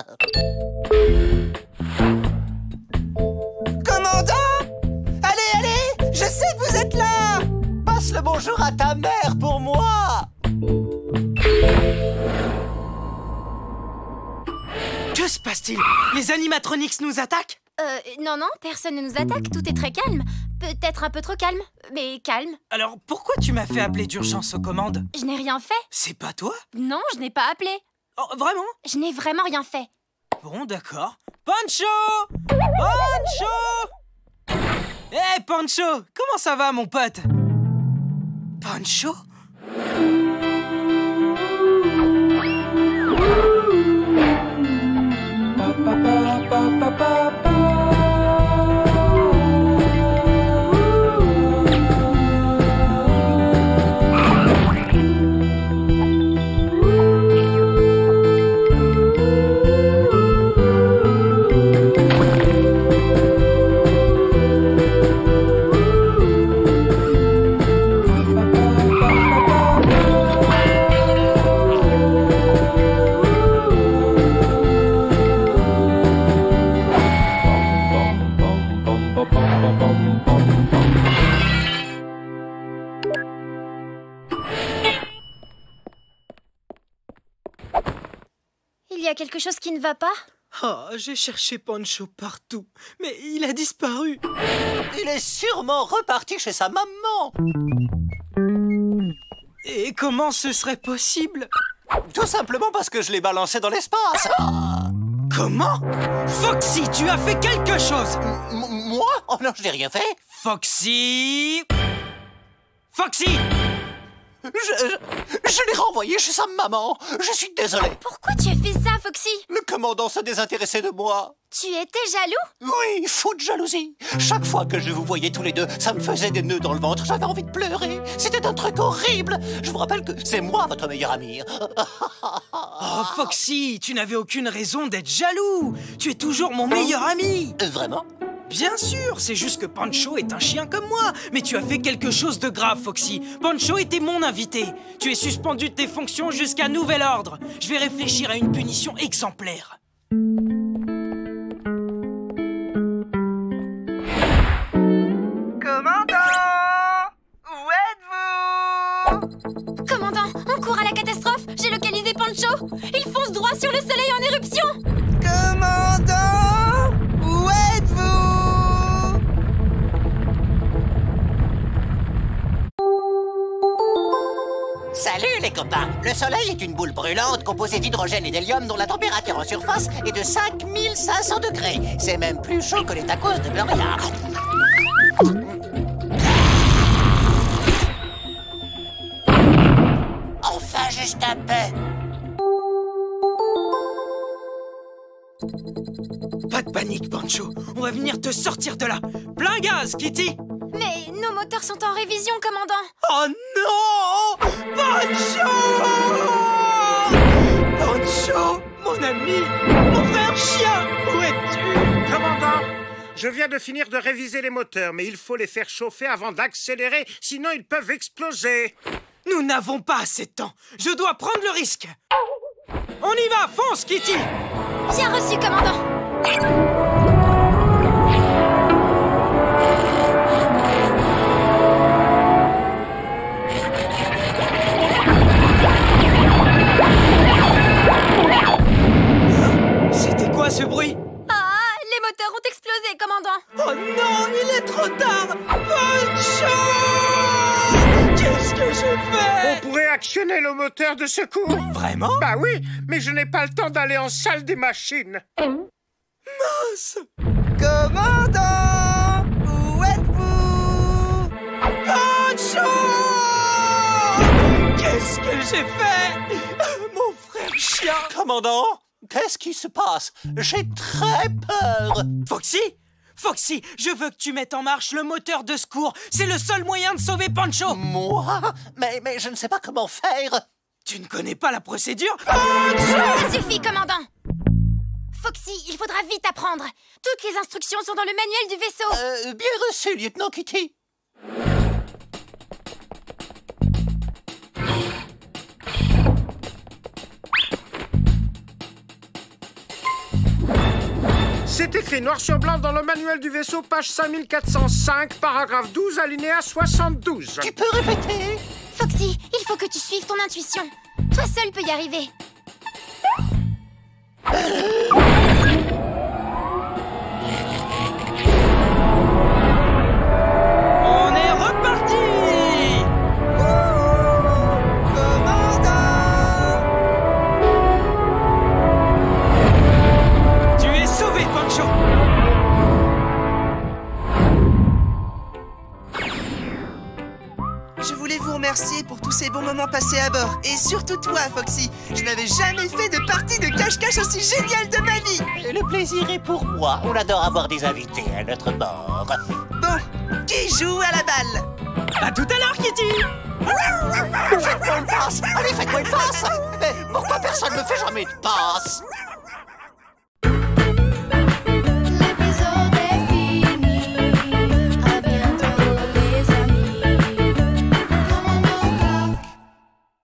Commandant? Allez, je sais que vous êtes là! Passe le mot ta mère pour moi. Que se passe-t-il? Les animatronics nous attaquent? Non, personne ne nous attaque, tout est très calme. Peut-être un peu trop calme, mais calme. Alors, pourquoi tu m'as fait appeler d'urgence aux commandes? Je n'ai rien fait. C'est pas toi? Non, je n'ai pas appelé. Oh, vraiment? Je n'ai vraiment rien fait. Bon, d'accord. Pancho! Pancho! Hé, Pancho! Comment ça va, mon pote? Pancho? Il y a quelque chose qui ne va pas? Oh, j'ai cherché Pancho partout, mais il a disparu. Il est sûrement reparti chez sa maman. Et comment ce serait possible? Tout simplement parce que je l'ai balancé dans l'espace. Comment? Foxy, tu as fait quelque chose. Moi? Oh non, je n'ai rien fait. Foxy! Foxy! Je l'ai renvoyé chez sa maman. Je suis désolé. Pourquoi tu as fait ça, Foxy? Le commandant se désintéressait de moi. Tu étais jaloux? Oui, fou de jalousie. Chaque fois que je vous voyais tous les deux, ça me faisait des nœuds dans le ventre. J'avais envie de pleurer. C'était un truc horrible. Je vous rappelle que c'est moi votre meilleur ami. Oh, Foxy, tu n'avais aucune raison d'être jaloux. Tu es toujours mon meilleur ami. Vraiment? Bien sûr, c'est juste que Pancho est un chien comme moi. Mais tu as fait quelque chose de grave, Foxy. Pancho était mon invité. Tu es suspendu de tes fonctions jusqu'à nouvel ordre. Je vais réfléchir à une punition exemplaire. Commandant! Où êtes-vous? Commandant, on court à la catastrophe. J'ai localisé Pancho. Il fonce droit sur le soleil en éruption. Commandant! Où êtes-vous? Salut les copains! Le soleil est une boule brûlante composée d'hydrogène et d'hélium dont la température en surface est de 5500 degrés. C'est même plus chaud que les tacos de Gloria. Enfin, juste un peu. Pas de panique, Pancho. On va venir te sortir de là. Plein gaz, Kitty! Mais nos moteurs sont en révision, commandant. Oh non! Pancho! Pancho, mon ami, mon frère chien, où es-tu? Commandant, je viens de finir de réviser les moteurs, mais il faut les faire chauffer avant d'accélérer, sinon ils peuvent exploser. Nous n'avons pas assez de temps. Je dois prendre le risque. On y va, fonce, Kitty! Bien reçu, commandant. C'était quoi ce bruit? Ah, les moteurs ont explosé, commandant. Oh non, il est trop tard! Pancho! Qu'est-ce que j'ai fait? On pourrait actionner le moteur de secours. Vraiment? Bah oui, mais je n'ai pas le temps d'aller en salle des machines. Mince! Commandant! Où êtes-vous? Pancho! Qu'est-ce que j'ai fait? Mon frère chien! Commandant, qu'est-ce qui se passe? J'ai très peur. Foxy? Foxy, je veux que tu mettes en marche le moteur de secours. C'est le seul moyen de sauver Pancho. Moi? Mais je ne sais pas comment faire. Tu ne connais pas la procédure? Ça suffit, commandant. Foxy, il faudra vite apprendre. Toutes les instructions sont dans le manuel du vaisseau. Bien reçu, lieutenant Kitty. C'est écrit noir sur blanc dans le manuel du vaisseau, page 5405, paragraphe 12, alinéa 72. Tu peux répéter? Foxy, il faut que tu suives ton intuition. Toi seul peux y arriver. On est reparti! Tu es sauvé, Pancho! Je voulais vous remercier pour tous ces bons moments passés à bord. Et surtout toi, Foxy. Je n'avais jamais fait de partie de cache-cache aussi géniale de ma vie. Et le plaisir est pour moi. On adore avoir des invités à notre bord. Bon, qui joue à la balle? À tout à l'heure, Kitty! Faites-moi une passe! Allez, faites-moi une passe! Mais pourquoi personne ne me fait jamais de passe?